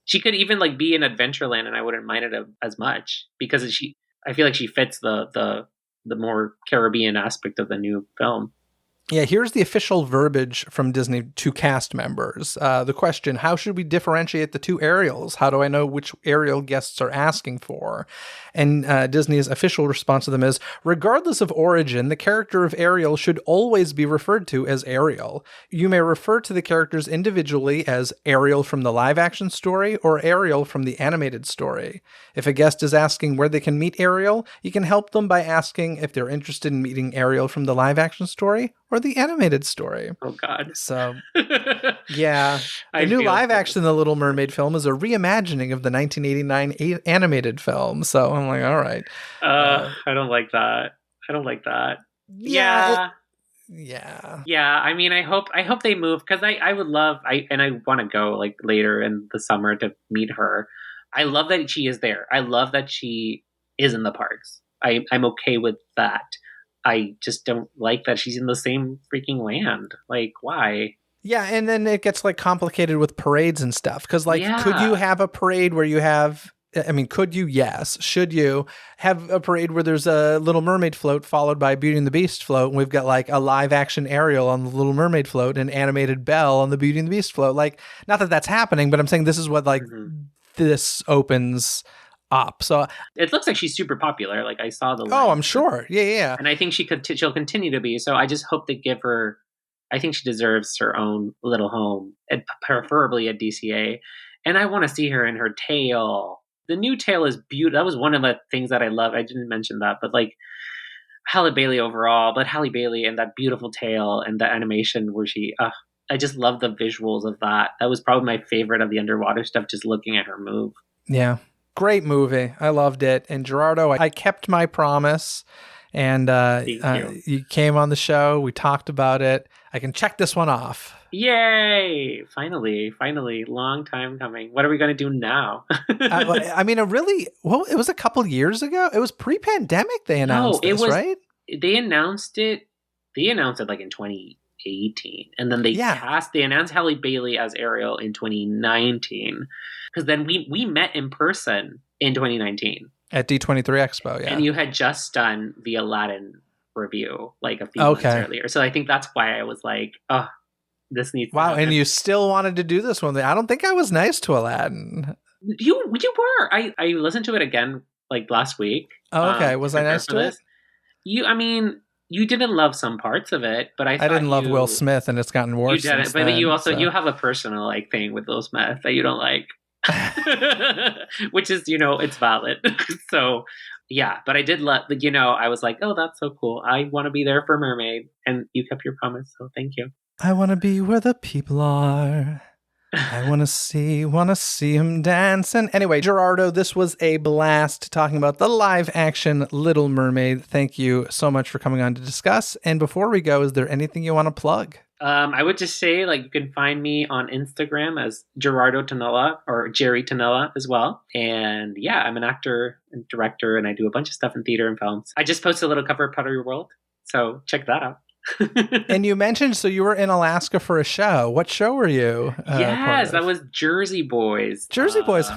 She could even like be in Adventureland, and I wouldn't mind it as much because I feel like she fits the more Caribbean aspect of the new film. Yeah, here's the official verbiage from Disney to cast members. The question, how should we differentiate the 2 Ariels? How do I know which Ariel guests are asking for? And Disney's official response to them is, regardless of origin, the character of Ariel should always be referred to as Ariel. You may refer to the characters individually as Ariel from the live-action story or Ariel from the animated story. If a guest is asking where they can meet Ariel, you can help them by asking if they're interested in meeting Ariel from the live-action story or the animated story. Oh, God. So, yeah. The new live action The Little Mermaid film is a reimagining of the 1989 animated film. So I'm like, all right. I don't like that. Yeah. Yeah. I mean, I hope they move because I would love, I want to go like later in the summer to meet her. I love that she is there. I love that she is in the parks. I'm okay with that. I just don't like that she's in the same freaking land. Like, why? Yeah, and then it gets like complicated with parades and stuff. Because could you have a parade where you have? I mean, could you? Yes. Should you have a parade where there's a Little Mermaid float followed by Beauty and the Beast float, and we've got like a live action Ariel on the Little Mermaid float and animated Belle on the Beauty and the Beast float? Like, not that that's happening, but I'm saying this is what this opens up. So, It looks like she's super popular. Like I saw the oh, I'm lines, sure. Yeah. and I think she'll continue to be. So I just hope they give her. I think she deserves her own little home, and preferably at DCA. And I want to see her in her tail. The new tail is beautiful. That was one of the things that I love. I didn't mention that, but like Halle Bailey overall, but Halle Bailey and that beautiful tail and the animation where I just love the visuals of that. That was probably my favorite of the underwater stuff, just looking at her move. Yeah. Great movie. I loved it. And Gerardo, I kept my promise. And you came on the show. We talked about it. I can check this one off. Yay! Finally. Long time coming. What are we going to do now? I mean, it was a couple years ago. It was pre-pandemic they announced this, right? They announced it like in 2018. And then they announced Halle Bailey as Ariel in 2019. Because then we met in person in 2019. At D23 Expo, yeah. And you had just done the Aladdin review like a few months earlier. So I think that's why I was like, oh, this needs to happen. And you still wanted to do this one. I don't think I was nice to Aladdin. You were. I listened to it again like last week. Oh, okay. Was I nice to it? You didn't love some parts of it, but I didn't love Will Smith, and it's gotten worse. You didn't, but you have a personal like thing with Will Smith that you don't like. Which is, it's valid. So yeah, but I did love, I was like, oh, that's so cool. I want to be there for Mermaid, and you kept your promise. So thank you. I want to be where the people are. I want to see him dance. And anyway, Gerardo, this was a blast talking about the live action Little Mermaid. Thank you so much for coming on to discuss. And before we go, is there anything you want to plug? I would just say, you can find me on Instagram as Gerardo Tonella or Jerry Tonella as well. And yeah, I'm an actor and director, and I do a bunch of stuff in theater and films. I just posted a little cover of Part of Your World, so check that out. And you mentioned, so you were in Alaska for a show. What show were you? Yes, that was Jersey Boys. Jersey Boys.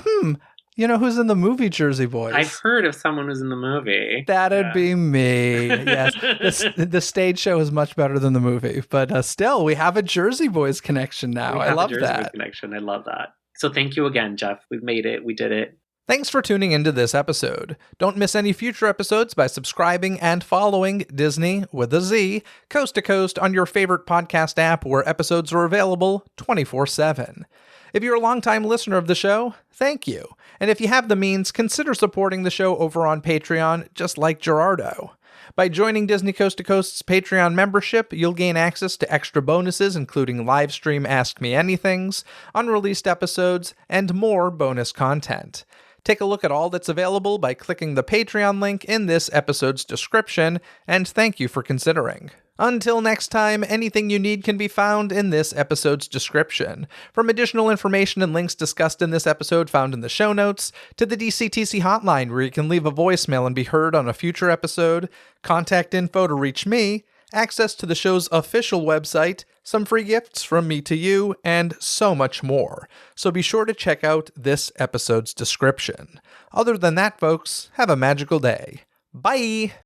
You know who's in the movie Jersey Boys? I've heard of someone who's in the movie. That'd be me. Yes. The stage show is much better than the movie. But still, we have a Jersey Boys connection now. I love that. Connection. I love that. So thank you again, Jeff. We've made it. We did it. Thanks for tuning into this episode. Don't miss any future episodes by subscribing and following Dizney with a Z, coast to coast on your favorite podcast app where episodes are available 24/7. If you're a longtime listener of the show, thank you. And if you have the means, consider supporting the show over on Patreon, just like Gerardo. By joining Disney Coast to Coast's Patreon membership, you'll gain access to extra bonuses, including live stream Ask Me Anythings, unreleased episodes, and more bonus content. Take a look at all that's available by clicking the Patreon link in this episode's description, and thank you for considering. Until next time, anything you need can be found in this episode's description. From additional information and links discussed in this episode found in the show notes, to the DCTC hotline where you can leave a voicemail and be heard on a future episode, contact info to reach me, access to the show's official website, some free gifts from me to you, and so much more. So be sure to check out this episode's description. Other than that, folks, have a magical day. Bye!